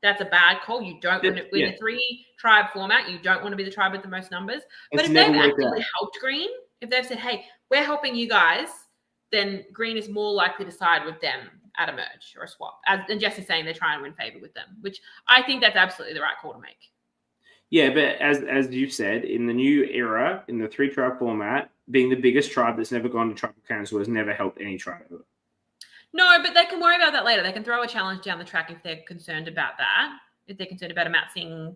that's a bad call. You don't want to win a 3-tribe format. You don't want to be the tribe with the most numbers. But if they've actually helped Green, if they've said, hey, we're helping you guys, then Green is more likely to side with them at a merge or a swap. And Jess is saying they're trying to win favor with them, which I think that's absolutely the right call to make. Yeah, but as you said, in the new era, in the 3-tribe format, being the biggest tribe that's never gone to tribal council has never helped any tribe ever. No, but they can worry about that later. They can throw a challenge down the track if they're concerned about that, if they're concerned about a Matt Singh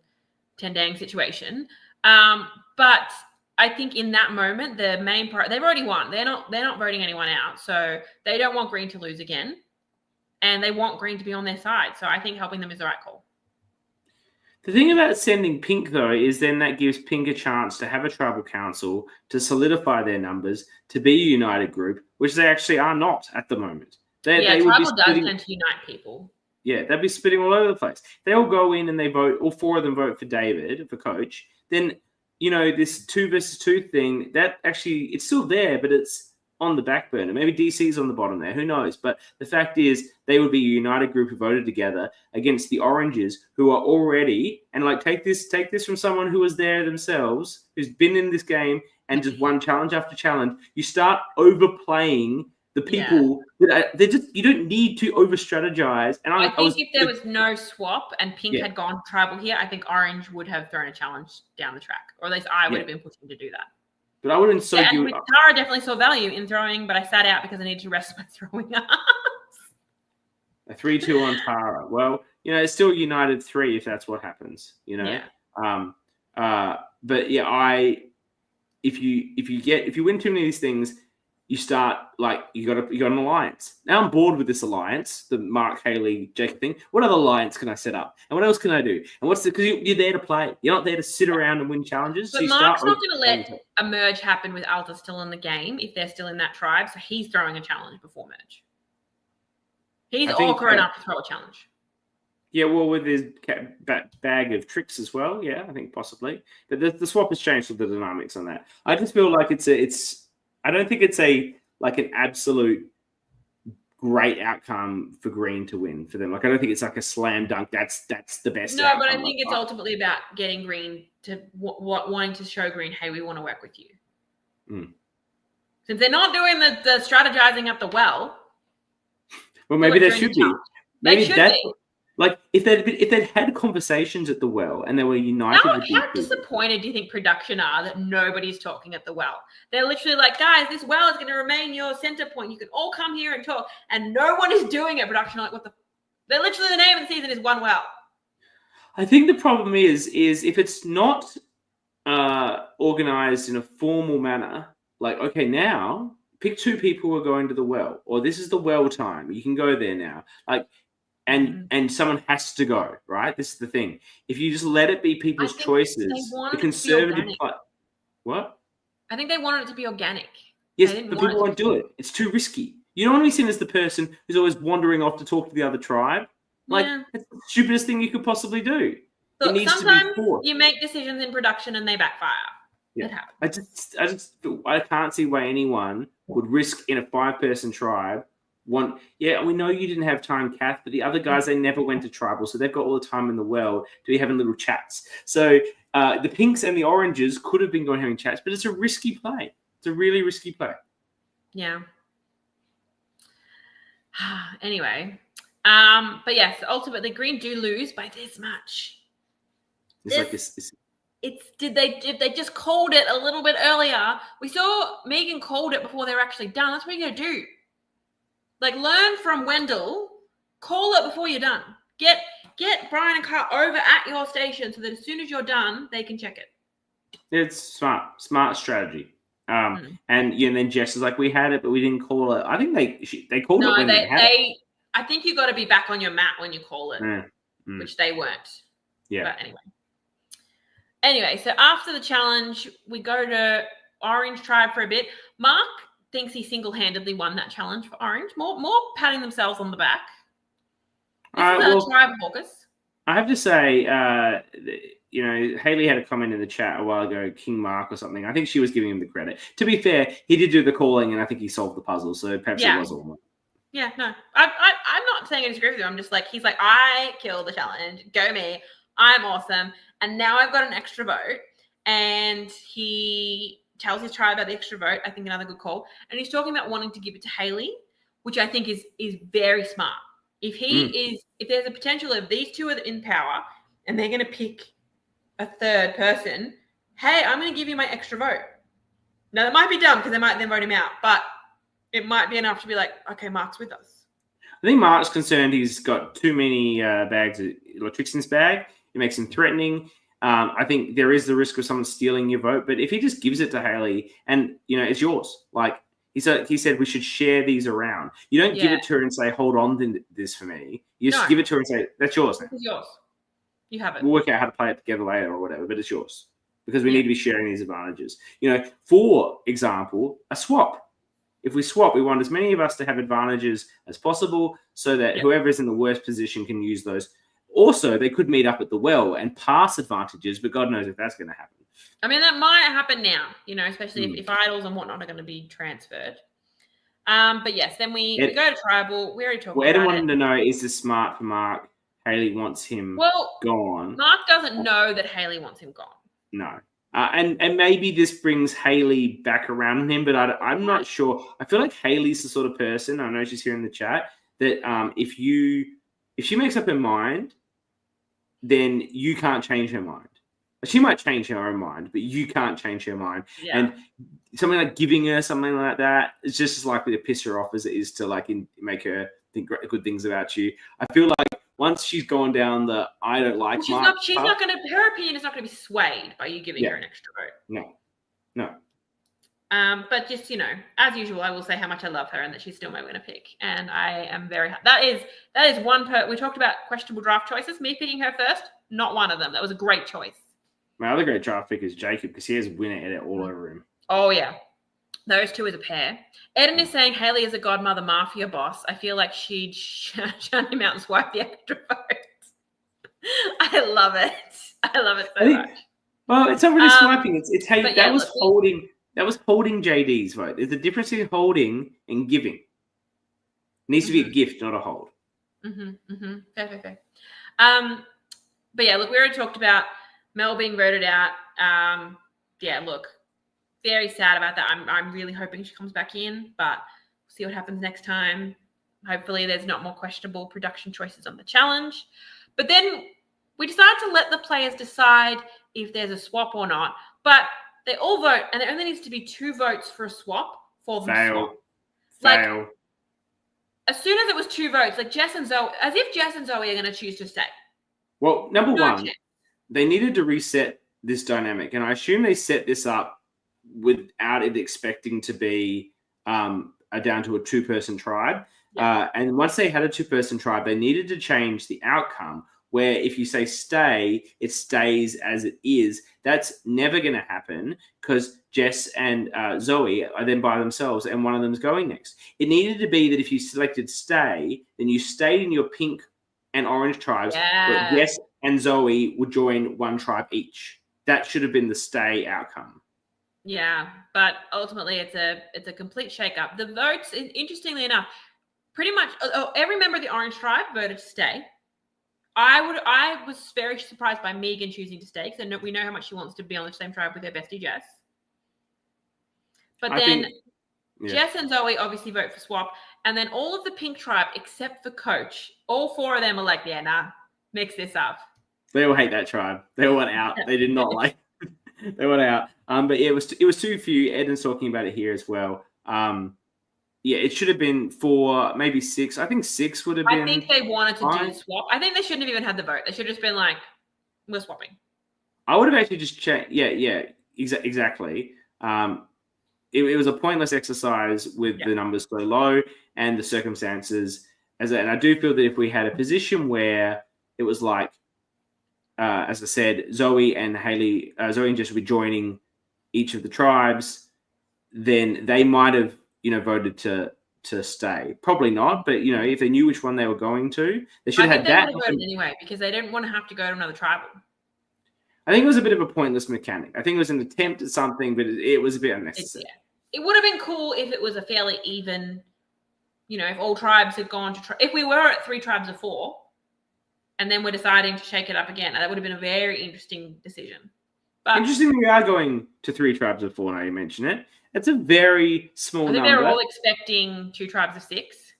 Tendang situation. But I think in that moment, the main part, they've already won. They're not voting anyone out. So they don't want Green to lose again. And they want Green to be on their side. So I think helping them is the right call. The thing about sending Pink, though, is then that gives Pink a chance to have a tribal council, to solidify their numbers, to be a united group, which they actually are not at the moment. Tribal does tend to unite people. Yeah, they'd be spitting all over the place. They all go in and they vote, all 4 of them vote for David, for coach. Then, this 2 versus 2 thing, that actually, it's still there, but it's on the back burner. Maybe DC's on the bottom there. Who knows? But the fact is, they would be a united group who voted together against the Oranges, who are already, and take this from someone who was there themselves, who's been in this game and just won challenge after challenge. You start overplaying the people that you don't need to over strategize. And I think if there was no swap and Pink had gone tribal here, I think Orange would have thrown a challenge down the track, or at least I would have been pushing to do that. But I wouldn't so and Tara definitely saw value in throwing, but I sat out because I needed to rest my throwing arms. A 3-2 on Tara. Well, it's still United 3 if that's what happens. Yeah. But yeah, if you win too many of these things, you start you got an alliance. Now I'm bored with this alliance, the Marc, Haley, Jacob thing. What other alliance can I set up? And what else can I do? And because you're there to play. You're not there to sit around and win challenges. But Marc's not going to let a merge happen with Alta still in the game if they're still in that tribe. So he's throwing a challenge before merge. He's awkward enough to throw a challenge. Yeah, well, with his bag of tricks as well. Yeah, I think possibly. But the swap has changed with the dynamics on that. I just feel like it's I don't think it's an absolute great outcome for Green to win for them. Like, I don't think it's like a slam dunk. That's the best. No, but I think it's ultimately about getting Green to wanting to show Green, hey, we want to work with you. Since they're not doing the strategizing at the well. Well, maybe they should be. Maybe should be. Like, if they'd had conversations at the well and they were united. How disappointed do you think production are that nobody's talking at the well? They're literally like, guys, this well is going to remain your center point. You can all come here and talk, and no one is doing it. Production are like, what the? They're literally, the name of the season is one well. I think the problem is if it's not organized in a formal manner. Like, okay, now pick 2 people who are going to the well, or this is the well time. You can go there now. Like. And someone has to go, right? This is the thing. If you just let it be people's choices, the conservative. What? I think they wanted it to be organic. Yes, but people won't do it. It's too risky. You don't want to be seen as the person who's always wandering off to talk to the other tribe. Like, that's the stupidest thing you could possibly do. Look, sometimes you make decisions in production and they backfire. Yeah. It happens. I can't see why anyone would risk in a 5-person tribe. We know you didn't have time, Cath, but the other guys, they never went to tribal, so they've got all the time in the world to be having little chats. So the pinks and the oranges could have been going having chats, but it's a risky play. It's a really risky play. Yeah. Anyway, but yes, ultimately, Green do lose by this much. Did they just called it a little bit earlier? We saw Megan called it before they were actually done. That's what you're gonna do. Like, learn from Wendell. Call it before you're done. Get Brian and Carl over at your station so that as soon as you're done, they can check it. It's smart strategy. And then Jess is like, we had it, but we didn't call it. I think they called it when they had it. I think you got to be back on your mat when you call it, which they weren't. Yeah. But anyway, so after the challenge, we go to Orange Tribe for a bit. Marc thinks he single-handedly won that challenge for Orange. More patting themselves on the back. This is Tribe Caucus. I have to say, Hayley had a comment in the chat a while ago, King Marc or something. I think she was giving him the credit. To be fair, he did do the calling, and I think he solved the puzzle, so perhaps it was all. Yeah, no. I'm not saying I disagree with you. I'm just like, he's like, I killed the challenge. Go me. I'm awesome. And now I've got an extra vote. And he tells his tribe about the extra vote. I think another good call. And he's talking about wanting to give it to Hayley, which I think is very smart. If if there's a potential of these 2 are in power and they're going to pick a 3rd person, hey, I'm going to give you my extra vote. Now, that might be dumb because they might then vote him out, but it might be enough to be like, okay, Marc's with us. I think Marc's concerned he's got too many bags of tricks in his bag. It makes him threatening. I think there is the risk of someone stealing your vote, but if he just gives it to Hayley and, it's yours. Like he said, we should share these around. You don't give it to her and say, hold on to this for me. You just give it to her and say, that's yours now. It's yours. You have it. We'll work out how to play it together later or whatever, but it's yours because we need to be sharing these advantages. For example, a swap. If we swap, we want as many of us to have advantages as possible so that whoever is in the worst position can use those. Also, they could meet up at the well and pass advantages, but God knows if that's going to happen. I mean, that might happen now, especially if idols and whatnot are going to be transferred. But yes, then we go to tribal. We already talked about it. Ed wanted to know, is this smart for Marc? Hayley wants him gone. Marc doesn't know that Hayley wants him gone. No. And maybe this brings Hayley back around on him, but I'm not sure. I feel like Hayley's the sort of person, I know she's here in the chat, that if she makes up her mind, then you can't change her mind. She might change her own mind, but you can't change her mind. Yeah. And something like giving her something like that is just as likely to piss her off as it is to make her think good things about you. I feel like once she's gone down the I don't like Marc, her opinion is not going to be swayed by you giving her an extra vote. No. But just, as usual, I will say how much I love her and that she's still my winner pick. And I am very happy. That is one we talked about questionable draft choices. Me picking her first, not one of them. That was a great choice. My other great draft pick is Jacob because he has winner edit all over him. Oh, yeah. Those 2 as a pair. Eden is saying Hayley is a godmother mafia boss. I feel like she'd shun him out and swipe the extra votes. I love it. I love it so much. Well, it's not really swiping. It's how that was holding. That was holding JD's vote. There's a difference in holding and giving. It needs to be a gift, not a hold. Fair. But yeah, look, we already talked about Mel being voted out. Yeah, look, very sad about that. I'm really hoping she comes back in, but we'll see what happens next time. Hopefully there's not more questionable production choices on the challenge. But then we decided to let the players decide if there's a swap or not. But they all vote, and there only needs to be 2 votes for a swap for them to swap. Fail. Like, as soon as it was 2 votes, like Jess and Zoe, as if Jess and Zoe are going to choose to stay. Well, number one, they needed to reset this dynamic, and I assume they set this up without it expecting to be down to a 2-person tribe. Yeah. And once they had a 2-person tribe, they needed to change the outcome where if you say stay, it stays as it is. That's never going to happen because Jess and Zoe are then by themselves and one of them's going next. It needed to be that if you selected stay, then you stayed in your pink and orange tribes, but Jess and Zoe would join one tribe each. That should have been the stay outcome. Yeah, but ultimately it's a complete shake-up. The votes, interestingly enough, pretty much every member of the orange tribe voted to stay. I was very surprised by Megan choosing to stay because we know how much she wants to be on the same tribe with her bestie Jess. But Jess and Zoe obviously vote for swap, and then all of the pink tribe except for Coach, all 4 of them are like, yeah, nah, mix this up. They all hate that tribe. They all went out. They did not like. They went out. But yeah, it was too few. Eden's talking about it here as well. Yeah, it should have been 4, maybe 6. I think 6 would have been. I think they wanted to do the swap. I think they shouldn't have even had the vote. They should have just been like, we're swapping. I would have actually just checked. Yeah, exactly. It was a pointless exercise with the numbers so low and the circumstances. And I do feel that if we had a position where it was like, as I said, Zoe and Jess would be joining each of the tribes, then they might have, voted to stay. Probably not, but if they knew which one they were going to, they should have had that. They would have voted anyway because they didn't want to have to go to another tribal. I think it was a bit of a pointless mechanic. I think it was an attempt at something, but it was a bit unnecessary. It would have been cool if it was a fairly even, if all tribes had gone to if we were at 3 tribes of 4, and then we're deciding to shake it up again. That would have been a very interesting decision. But interestingly, we are going to 3 tribes of 4 now. You mention it. It's a very small number. They're all expecting 2 tribes of 6.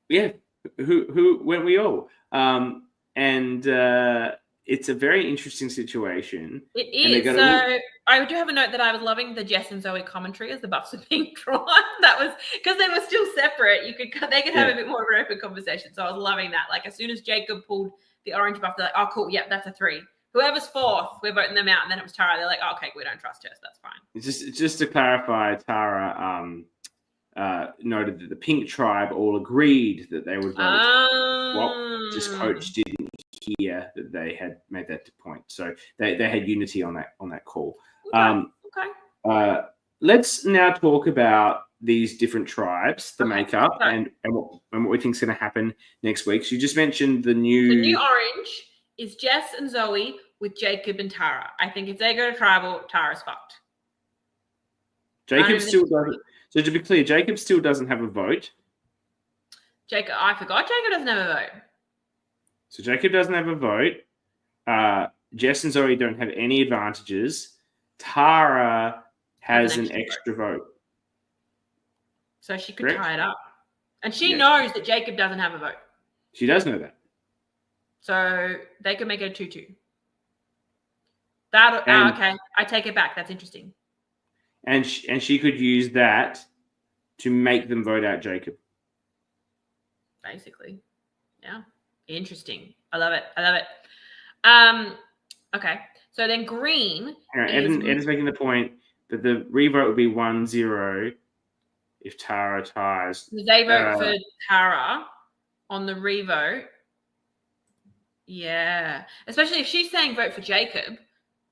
Yeah, who weren't we all? It's a very interesting situation. It is. So I do have a note that I was loving the Jess and Zoe commentary as the buffs were being drawn. That was because they were still separate. They could have a bit more of an open conversation. So I was loving that. Like as soon as Jacob pulled the orange buff, they're like, "Oh, cool, yep, that's a 3." Whoever's 4th, we're voting them out. And then it was Tara. They're like, oh, okay, we don't trust her, so that's fine. It's just to clarify, Tara noted that the pink tribe all agreed that they would vote. Well, just Coach didn't hear that they had made that point. So they had unity on that call. Okay. Let's now talk about these different tribes, the makeup, and what we think is going to happen next week. So you just mentioned the new orange is Jess and Zoe with Jacob and Tara. I think if they go to tribal, Tara's fucked. Jacob still doesn't. So to be clear, Jacob still doesn't have a vote. I forgot Jacob doesn't have a vote. So Jacob doesn't have a vote. Jess and Zoe don't have any advantages. Tara has an extra vote. So she could tie it up. And she knows that Jacob doesn't have a vote. She does know that. So they could make it a 2-2. Okay. I take it back. That's interesting. And she could use that to make them vote out Jacob. Basically. Yeah. Interesting. I love it. Okay. So then green. Eden's making the point that the revote would be 1-0 if Tara ties. They vote for Tara on the revote. Yeah. Especially if she's saying vote for Jacob,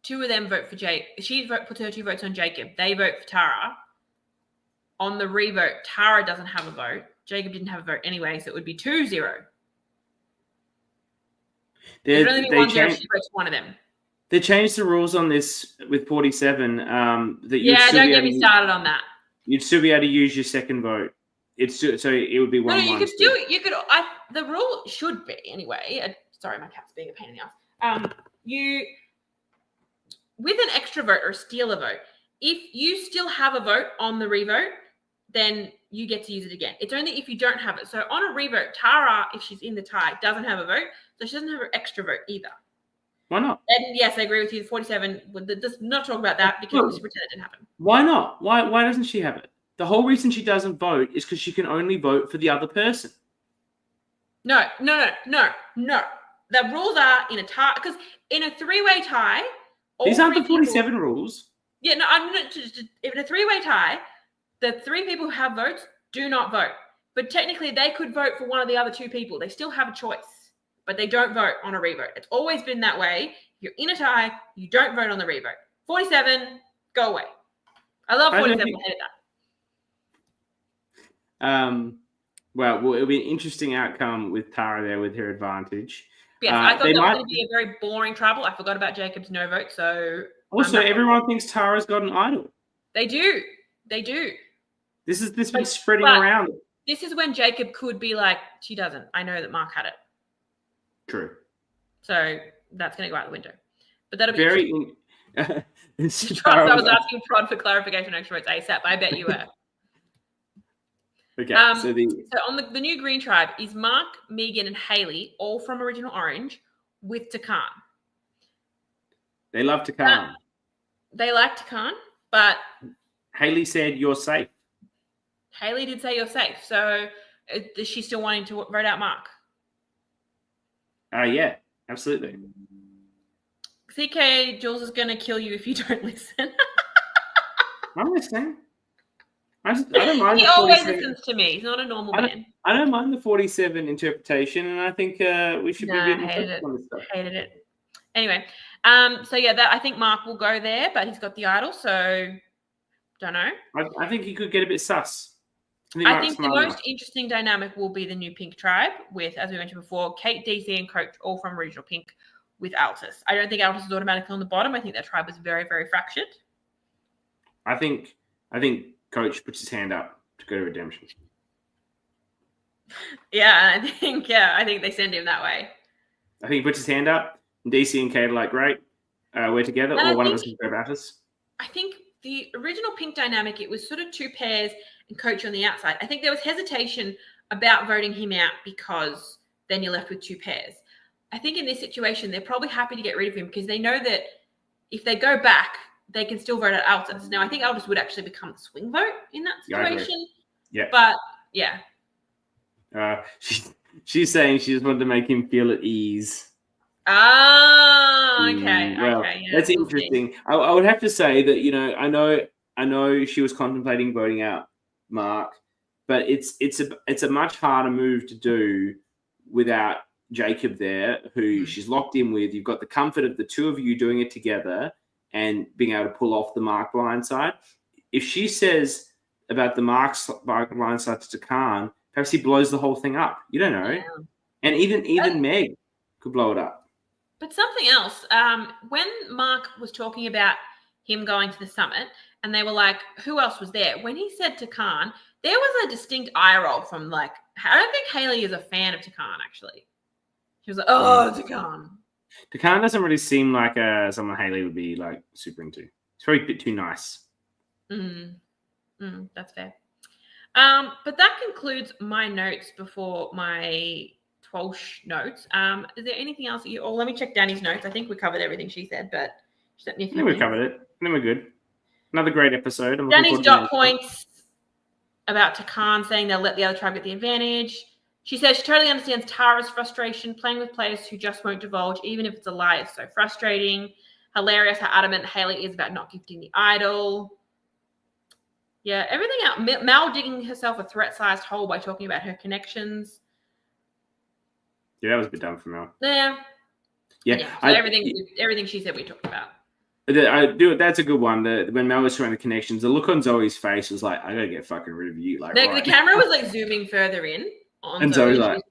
2 of them vote for Jacob. She put her 2 votes on Jacob. They vote for Tara. On the revote, Tara doesn't have a vote. Jacob didn't have a vote anyway, so it would be 2-0. There'd only be 1-0 if she votes one of them. They changed the rules on this with 47. That don't get me started on that. You'd still be able to use your second vote. So it would be 1-1. No, you could. The rule should be anyway. Sorry, my cat's being a pain in the ass. You with an extra vote or a stealer vote, if you still have a vote on the revote, then you get to use it again. It's only if you don't have it. So on a revote, Tara, if she's in the tie, doesn't have a vote, so she doesn't have her extra vote either. Why not? And yes, I agree with you. 47. Let's not talk about that because we pretend it didn't happen. Why not? Why doesn't she have it? The whole reason she doesn't vote is because she can only vote for the other person. No. The rules are in a tie, because in a three-way tie, these aren't the 47 rules. Yeah, no, I'm not. In a three-way tie, the three people who have votes do not vote. But technically, they could vote for one of the other two people. They still have a choice, but they don't vote on a revote. It's always been that way. You're in a tie, you don't vote on the revote. 47, go away. I love 47. I hated that. Well, it'll be an interesting outcome with Tara there with her advantage. Yes, I thought that was going to be a very boring trouble. I forgot about Jacob's no vote. So also, everyone thinks Tara's got an idol. They do. This been spreading around. This is when Jacob could be like, she doesn't. I know that Marc had it. True. So that's going to go out the window. But that'll be very. I was asking Prod for clarification on extra votes ASAP. I bet you were. Okay. So on the new green tribe is Marc, Megan, and Hayley, all from Original Orange, with Takan. They love Takan. They like Takan, but Hayley said you're safe. Hayley did say you're safe. So is she still wanting to vote out Marc? Yeah, absolutely. CK, Jules is going to kill you if you don't listen. I'm listening. I don't mind. He always listens to me. He's not a normal man. I don't mind the 47 interpretation, and I think we should be getting on this stuff. Hated it. Anyway, I think Marc will go there, but he's got the idol, so don't know. I think he could get a bit sus. I think the most interesting dynamic will be the new pink tribe with, as we mentioned before, Kate, DC, and Coach, all from Regional Pink with Altus. I don't think Altus is automatically on the bottom. I think that tribe is very, very fractured. I think Coach puts his hand up to go to redemption. Yeah, I think they send him that way. I think he puts his hand up, and DC and Kate are like, great, we're together, or one of us can go about us. I think the original pink dynamic, it was sort of two pairs and Coach on the outside. I think there was hesitation about voting him out because then you're left with two pairs. I think in this situation, they're probably happy to get rid of him because they know that if they go back, they can still vote at Altus. Now, I think Altus would actually become the swing vote in that situation. Yeah. But, yeah. She's saying she just wanted to make him feel at ease. Okay. Well, okay, yeah, that's interesting. I would have to say that, I know she was contemplating voting out Marc, but it's a much harder move to do without Jacob there, who she's locked in with. You've got the comfort of the two of you doing it together and being able to pull off the Marc blindside. If she says about the Marc blindside to Takan, perhaps he blows the whole thing up. You don't know. Yeah. And even Meg could blow it up. But something else, when Marc was talking about him going to the summit and they were like, who else was there? When he said Takan, there was a distinct eye roll from I don't think Hayley is a fan of Takan, actually. She was like, oh, Takan. Takan doesn't really seem like someone Hayley would be super into. It's probably a bit too nice. That's fair. But that concludes my notes before my TWIOLSH notes. Is there anything else that let me check Danny's notes. I think we covered everything she said, but she sent me a few. I think we covered it. I think we're good. Another great episode. Danny's dot points about Takan saying they'll let the other tribe get the advantage. She says she totally understands Tara's frustration. Playing with players who just won't divulge, even if it's a lie, is so frustrating. Hilarious how adamant Hayley is about not gifting the idol. Yeah, everything out. Mel digging herself a threat-sized hole by talking about her connections. Yeah, that was a bit dumb for Mel. Yeah. So everything she said we talked about. That's a good one. When Mel was showing the connections, the look on Zoe's face was like, I gotta get fucking rid of you. The camera was zooming further in on and Zoe.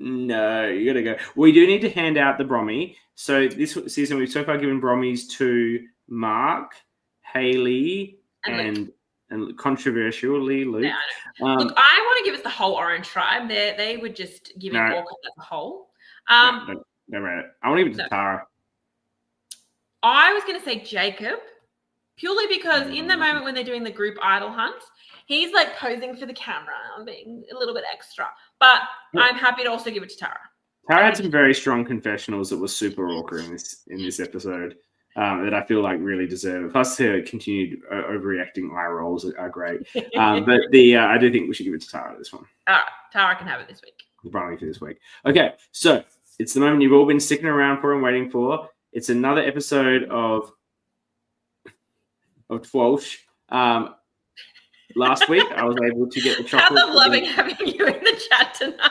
No, you got to go. We do need to hand out the Brommy. So this season, we've so far given Brommies to Marc, Haley, and controversially Luke. Yeah, I know. Look, I want to give us the whole Orange Tribe. They were just giving Orca as a whole. Don't read it. I want to give it to Tara. I was going to say Jacob, purely because in the moment when they're doing the group idol hunt, he's like posing for the camera and being a little bit extra. But I'm happy to also give it to Tara. Tara had some very strong confessionals that were super awkward in this episode that I feel like really deserve it. Plus, her continued overreacting eye rolls are great. But I do think we should give it to Tara this one. All right, Tara can have it this week. Probably for this week. Okay, so it's the moment you've all been sticking around for and waiting for. It's another episode of TWIOLSH. Last week, I was able to get the chocolate. I'm loving having you in the chat tonight.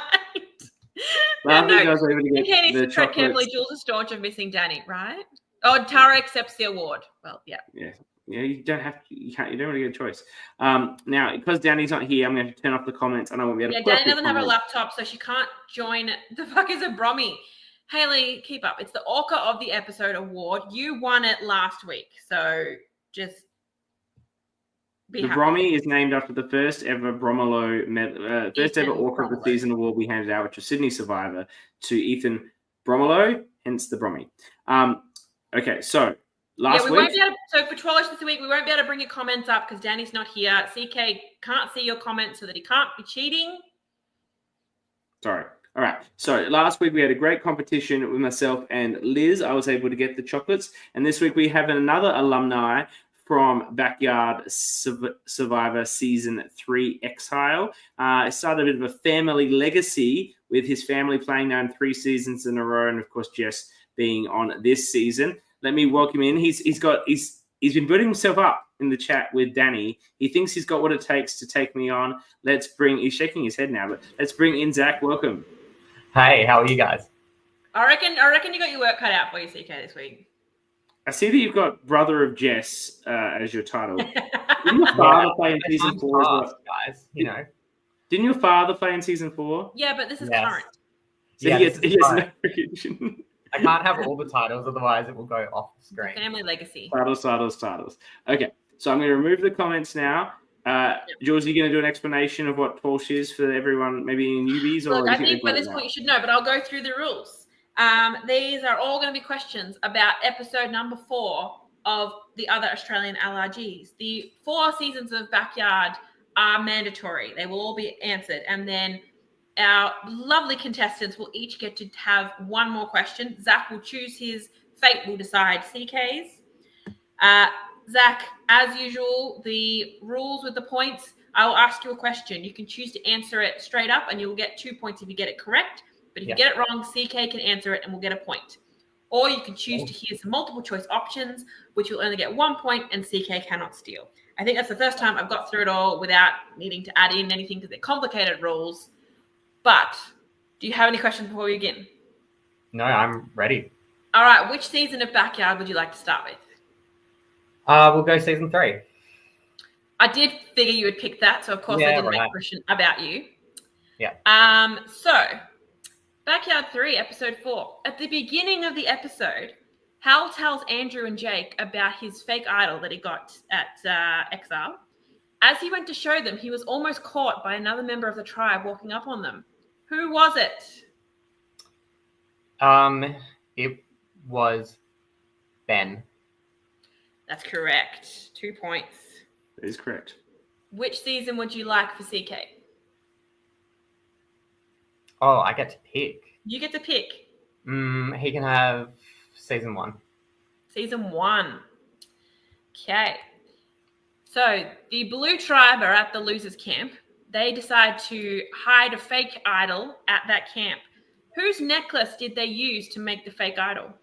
Last week, I was able to get CK needs the to tread chocolate. carefully. Jules is staunch of missing Danny, right? Oh, Tara accepts the award. Well, yeah. Yeah, you don't have to. You don't really get a choice. Now, because Danny's not here, I'm going to turn off the comments, and I won't be able to. Yeah, Danny doesn't have a laptop, so she can't join. The fuck is a Brommy? Haley, keep up. It's the Orca of the Episode award. You won it last week, so just be happy. Brommy is named after the first ever Bromelo, first ever Orca of the Season award we handed out, which was Sydney Survivor, to Ethan Bromelo, hence the Brommy. Okay, so last week. So for TWIOLSH this week, we won't be able to bring your comments up because Danny's not here. CK can't see your comments so that he can't be cheating. Sorry. All right. So last week we had a great competition with myself and Liz. I was able to get the chocolates. And this week we have another alumni from Backyard Survivor Season 3 Exile. It started a bit of a family legacy with his family playing now in 3 seasons in a row. And of course, Jess being on this season. Let me welcome in. He's been building himself up in the chat with Danny. He thinks he's got what it takes to take me on. He's shaking his head now, but let's bring in Zach. Welcome. Hey, how are you guys? I reckon you got your work cut out for you, CK, this week. I see that you've got Brother of Jess as your title. Didn't your father play in season 4 as well? Guys, you know. Didn't your father play in season 4? Yeah, but this is current. So he has no recognition. I can't have all the titles, otherwise it will go off the screen. Family legacy. Titles. Okay, so I'm going to remove the comments now. Jules, are you going to do an explanation of what TWIOLSH is for everyone, maybe newbies? Look, I think by this point you should know, but I'll go through the rules. These are all going to be questions about episode number 4 of the other Australian LRGs. The 4 seasons of Backyard are mandatory. They will all be answered. And then our lovely contestants will each get to have one more question. Zach will choose his fate, will decide CK's. Zach, as usual, the rules with the points, I will ask you a question. You can choose to answer it straight up and you'll get 2 points if you get it correct. But if you get it wrong, CK can answer it and we'll get a point. Or you can choose to hear some multiple choice options, which you'll only get 1 point and CK cannot steal. I think that's the first time I've got through it all without needing to add in anything because they're complicated rules. But do you have any questions before we begin? No, I'm ready. All right. Which season of Backyard would you like to start with? We'll go season 3. I did figure you would pick that. So, of course, I didn't make a question about you. Yeah. So, Backyard 3, episode 4. At the beginning of the episode, Hal tells Andrew and Jake about his fake idol that he got at Exile. As he went to show them, he was almost caught by another member of the tribe walking up on them. Who was it? It was Ben. That's correct. 2 points. That is correct. Which season would you like for CK? Oh, I get to pick. You get to pick. He can have season 1. Season 1. Okay. So the Blue Tribe are at the losers camp. They decide to hide a fake idol at that camp. Whose necklace did they use to make the fake idol?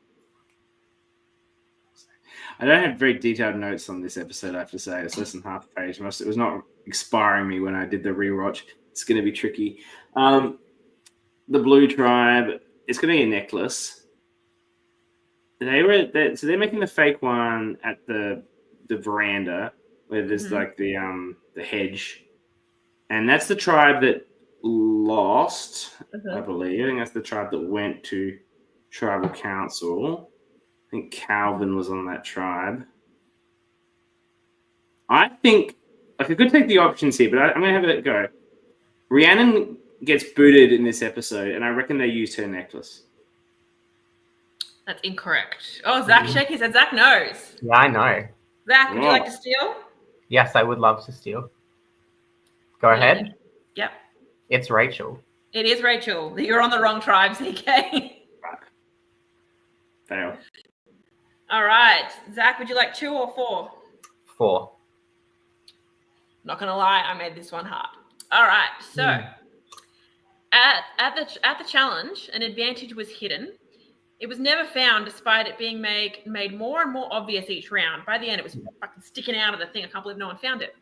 I don't have very detailed notes on this episode, I have to say. It's less than half a page. It was not inspiring me when I did the rewatch. It's going to be tricky. The Blue Tribe, it's going to be a necklace. So they're making the fake one at the veranda where there's like the hedge. And that's the tribe that lost, I believe. I think that's the tribe that went to tribal council. I think Calvin was on that tribe. I think I could take the options here, but I'm going to have a go. Rhiannon gets booted in this episode, and I reckon they used her necklace. That's incorrect. Oh, Zach shaking his head. Zach knows. Yeah, I know. Zach, would you like to steal? Yes, I would love to steal. Go ahead. Yep. It's Rachel. It is Rachel. You're on the wrong tribe, CK. Fail. All right. Zach, would you like 2 or 4? 4. Not going to lie, I made this one hard. All right. So at the challenge, an advantage was hidden. It was never found despite it being made more and more obvious each round. By the end, it was fucking sticking out of the thing. I can't believe no one found it.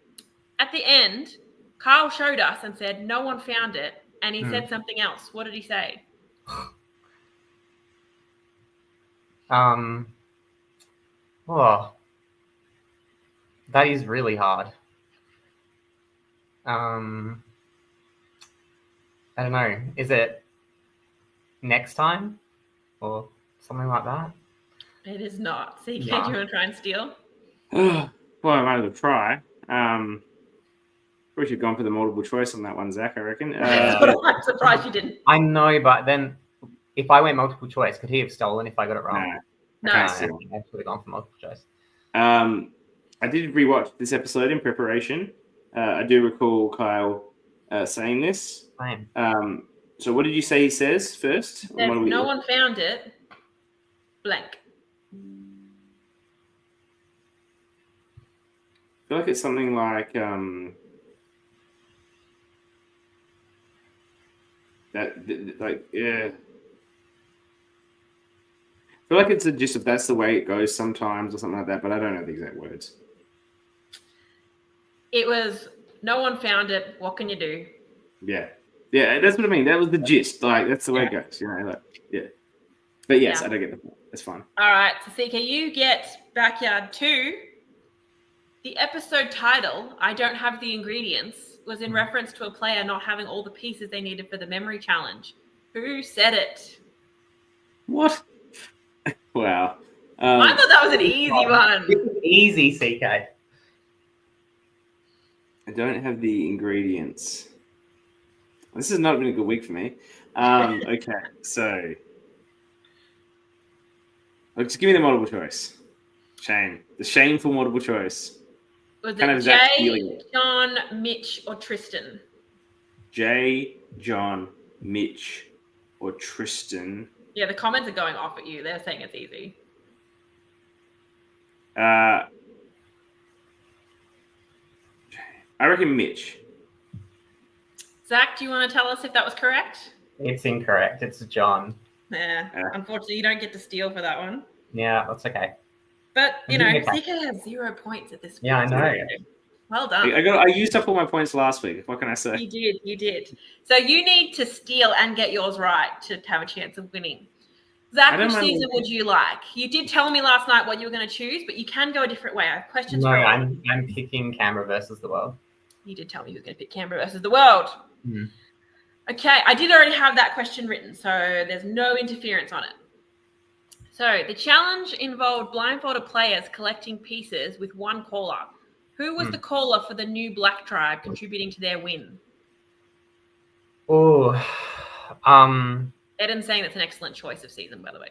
At the end, Kyle showed us and said no one found it, and he said something else. What did he say? Oh, that is really hard. I don't know. Is it next time or something like that? It is not. CK, do you want to try and steal? Well, I might as well try. We should have gone for the multiple choice on that one, Zach, I reckon. I'm surprised you didn't. I know, but then if I went multiple choice, could he have stolen if I got it wrong? No. I should have gone for multiple choice. I did rewatch this episode in preparation. I do recall Kyle saying this. Same. So what did you say he says first? No one found it. Blank. I feel like it's something like yeah. I feel like it's just that's the way it goes sometimes or something like that, but I don't know the exact words. It was no one found it. What can you do? Yeah, that's what I mean. That was the gist. Like that's the way it goes, you know. Like but yes, I don't get the point. That's fine. All right, so CK, you get Backyard 2. The episode title, I Don't Have the Ingredients, was in reference to a player not having all the pieces they needed for the memory challenge. Who said it? What? Wow. I thought that was an easy one. Easy, CK. I don't have the ingredients. This has not been a good week for me. Okay, so just give me the multiple choice. Shame. The shameful multiple choice. Was kind it of Zach Jay, John, Mitch, or Tristan? Jay, John, Mitch, or Tristan. Yeah, the comments are going off at you. They're saying it's easy. I reckon Mitch. Zach, do you want to tell us if that was correct? It's incorrect. It's John. Yeah. Unfortunately, you don't get to steal for that one. Yeah, that's okay. But, you know, CK has 0 points at this point. Yeah, I know. Well done. I used up all my points last week. What can I say? You did. So you need to steal and get yours right to have a chance of winning. Zach, which season would you like? You did tell me last night what you were going to choose, but you can go a different way. I have questions for you. I'm picking Canberra versus the World. You did tell me you were going to pick Canberra versus the World. Mm. Okay, I did already have that question written, so there's no interference on it. So the challenge involved blindfolded players collecting pieces with one caller. Who was the caller for the new Black Tribe contributing to their win? Oh, Eden's saying that's an excellent choice of season, by the way.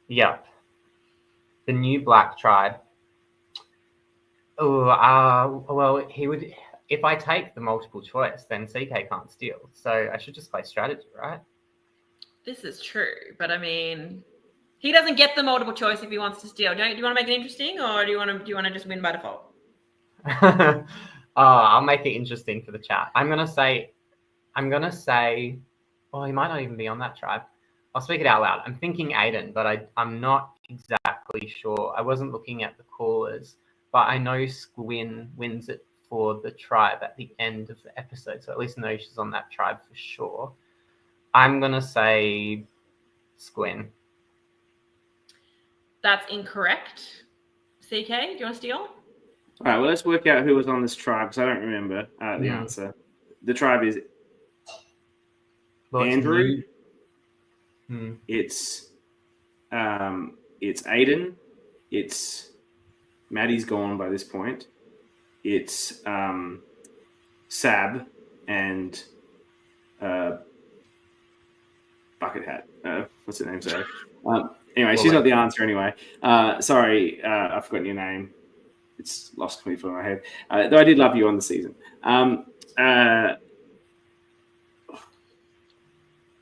Yeah. The new Black Tribe. Oh, well, he would. If I take the multiple choice, then CK can't steal. So I should just play strategy, right? This is true, but I mean, he doesn't get the multiple choice if he wants to steal. Do you want to make it interesting, or do you want to just win by default? I'll make it interesting for the chat. I'm gonna say, oh, he might not even be on that tribe. I'll speak it out loud. I'm thinking Aiden, but I'm not exactly sure. I wasn't looking at the callers, but I know Squin wins it for the tribe at the end of the episode, so at least I know she's on that tribe for sure. I'm going to say Squin. That's incorrect. CK, do you want to steal? All right, well, let's work out who was on this tribe because I don't remember the answer. the tribe is Well, it's Andrew. new. It's Aiden. It's Maddie's gone by this point. It's Sab and Bucket Hat. What's her name? Sorry. Anyway, she's not the answer anyway. Sorry, I've forgotten your name. It's lost me from my head. Though I did love you on the season. I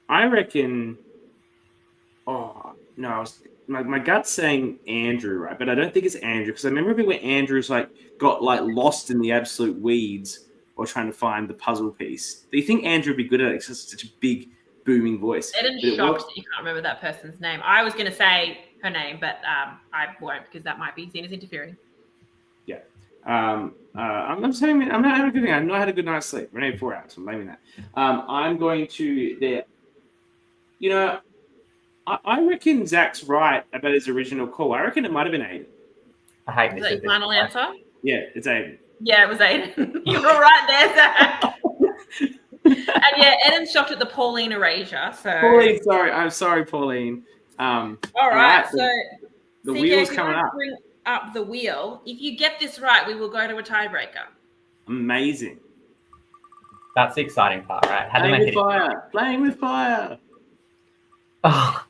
reckon. Oh no, my gut's saying Andrew, right? But I don't think it's Andrew because I remember a bit where Andrew's got lost in the absolute weeds or trying to find the puzzle piece. Do you think Andrew would be good at it? Because it's such a big, booming voice. Eden's shocked that you can't remember that person's name. I was going to say her name, but I won't because that might be seen as interfering. Yeah. I'm saying I'm not having a good thing. I've not had a good night's sleep. We're only 4 hours. I'm blaming that. I'm going to there. You know, I reckon Zach's right about his original call. I reckon it might have been Aiden. I hate this. Is that your final answer? Yeah, it's Aiden. Yeah, it was Aiden. You were right there, Zach. And yeah, Eden's shocked at the Pauline erasure. So Pauline, sorry. I'm sorry, Pauline. All right. So the CK, wheel's coming up. Bring up the wheel. If you get this right, we will go to a tiebreaker. Amazing. That's the exciting part, right? Playing with fire. Playing with fire. Oh,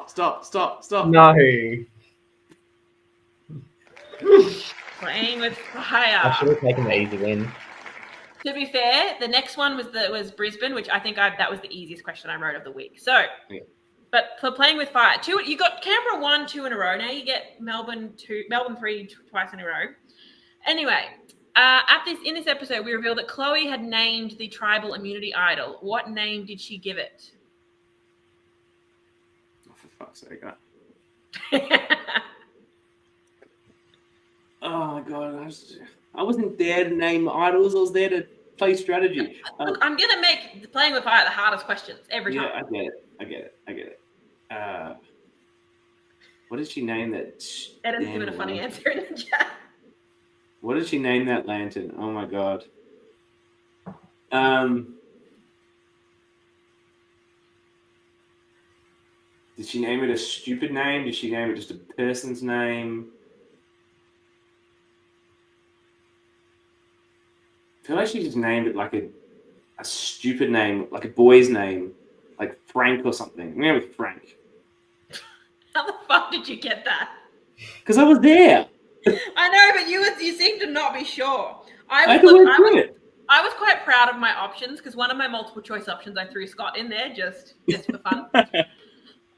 Stop. no. Playing with fire. I should have taken the easy win. To be fair, the next one was Brisbane, which I think that was the easiest question I wrote of the week. So, yeah. But for playing with fire, you got Canberra 1, 2 in a row. Now you get Melbourne 3 twice in a row. Anyway, in this episode, we revealed that Chloe had named the tribal immunity idol. What name did she give it? Oh, for fuck's sake! Oh my god! I wasn't there to name idols. I was there to play strategy. Look, I'm gonna make playing with fire the hardest questions every time. Yeah, I get it. What did she name that? Eden's given a funny answer in the chat. What did she name that lantern? Oh my god. Did she name it a stupid name? Did she name it just a person's name? I feel like she just named it like a stupid name, like a boy's name, like Frank or something. I'm going with Frank. How the fuck did you get that? Because I was there. I know, but you seem to not be sure. I was quite proud of my options because one of my multiple choice options I threw Scott in there just for fun.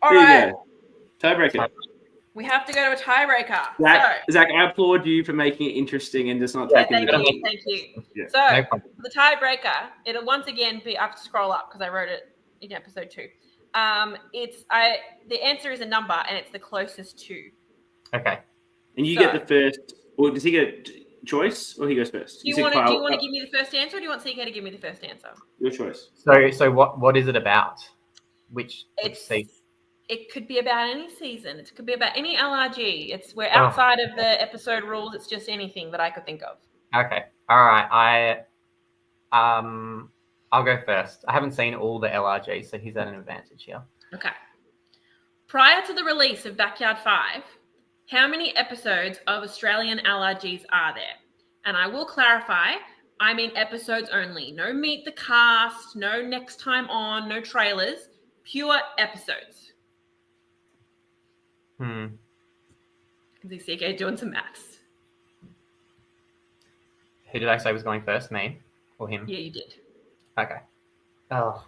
All right. Tiebreaker. We have to go to a tiebreaker. Zach, I applaud you for making it interesting and just not taking the Thank you. Yeah. So, for the tiebreaker, it'll once again be, I have to scroll up because I wrote it in episode 2. The answer is a number and it's the closest to. Okay. And you get the first, or does he get a choice or he goes first? Do you want to give me the first answer or do you want CK to give me the first answer? Your choice. So what is it about? It could be about any season. It could be about any LRG. We're outside of the episode rules. It's just anything that I could think of. Okay. All right. I'll go first. I haven't seen all the LRGs, so he's at an advantage here. Okay. Prior to the release of Backyard 5, how many episodes of Australian LRGs are there? And I will clarify, I mean episodes only. No Meet the Cast, no Next Time On, no trailers. Pure episodes. Can see CK doing some maths. Who did I say was going first? Me or him? Yeah, you did. Okay. Oh,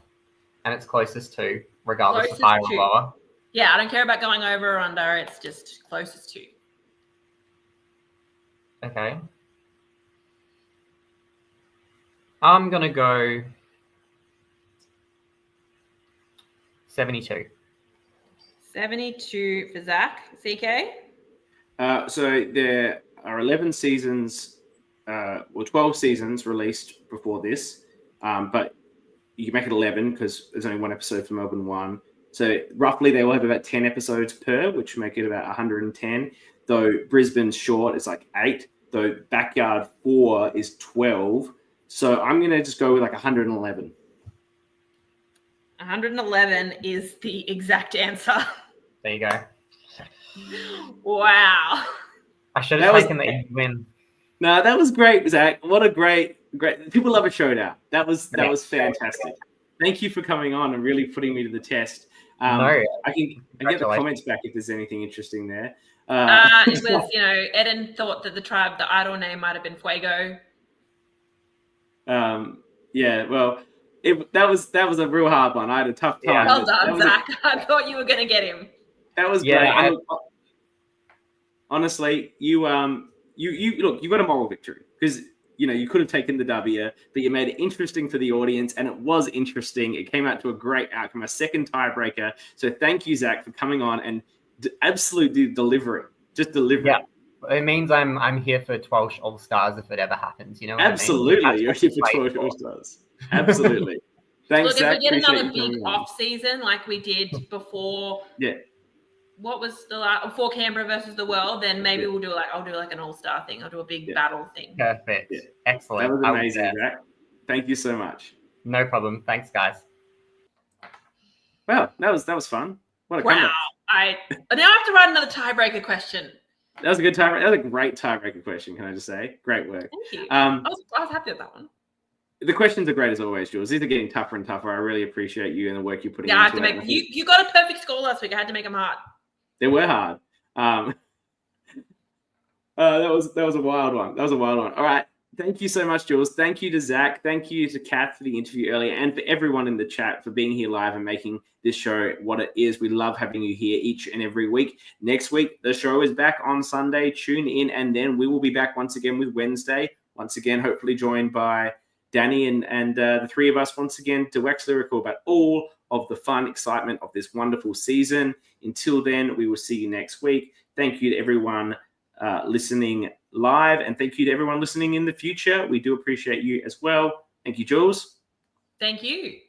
and it's closest to, regardless of higher or lower. Yeah, I don't care about going over or under. It's just closest to. Okay. I'm gonna go 72. 72 for Zach. CK? So there are 11 seasons, 12 seasons released before this, but you can make it 11 because there's only one episode for Melbourne 1. So roughly they will have about 10 episodes per, which make it about 110. Though Brisbane's short, it's like 8. Though Backyard 4 is 12. So I'm going to just go with like 111. 111 is the exact answer. There you go. Wow. I should have taken the easy win. No, that was great, Zach. What a great. People love a showdown. That was fantastic. Thank you for coming on and really putting me to the test. I can get the comments back if there's anything interesting there. It was, Eden thought that the idol name might have been Fuego. Yeah, well, that was a real hard one. I had a tough time. Yeah. Well done, Zach. I thought you were going to get him. That was great. Honestly, you look, you got a moral victory because you could have taken the W, but you made it interesting for the audience, and it was interesting. It came out to a great outcome, a second tiebreaker. So thank you, Zach, for coming on and absolutely delivering. Just delivering. Yeah. It means I'm here for TWIOLSH All Stars if it ever happens. You know what absolutely, I mean? You're here for TWIOLSH All Stars. Absolutely. Thanks, Look, Zach. if we get another big off season like we did before. Yeah. What was the last before Canberra versus the World? Then maybe I'll do like an all-star thing. I'll do a big battle thing. Perfect. Yeah. Excellent. That was amazing, Zach. Thank you so much. No problem. Thanks, guys. Wow, that was fun. What a comeback. I now have to write another tiebreaker question. That was a good tiebreaker. That was a great tiebreaker question. Can I just say, great work. Thank you. I was happy with that one. The questions are great as always, Jules. These are getting tougher and tougher. I really appreciate you and the work you're putting into it. I have to make you got a perfect score last week. I had to make them hard. They were hard. That was a wild one. All right. Thank you so much, Jules. Thank you to Zach. Thank you to Cath for the interview earlier and for everyone in the chat for being here live and making this show what it is. We love having you here each and every week. Next week, the show is back on Sunday. Tune in, and then we will be back once again with Wednesday. Once again, hopefully joined by Danny and the three of us once again to wax lyrical about all of the fun, excitement of this wonderful season. Until then, we will see you next week. Thank you to everyone listening live, and thank you to everyone listening in the future. We do appreciate you as well. Thank you, Jules. Thank you.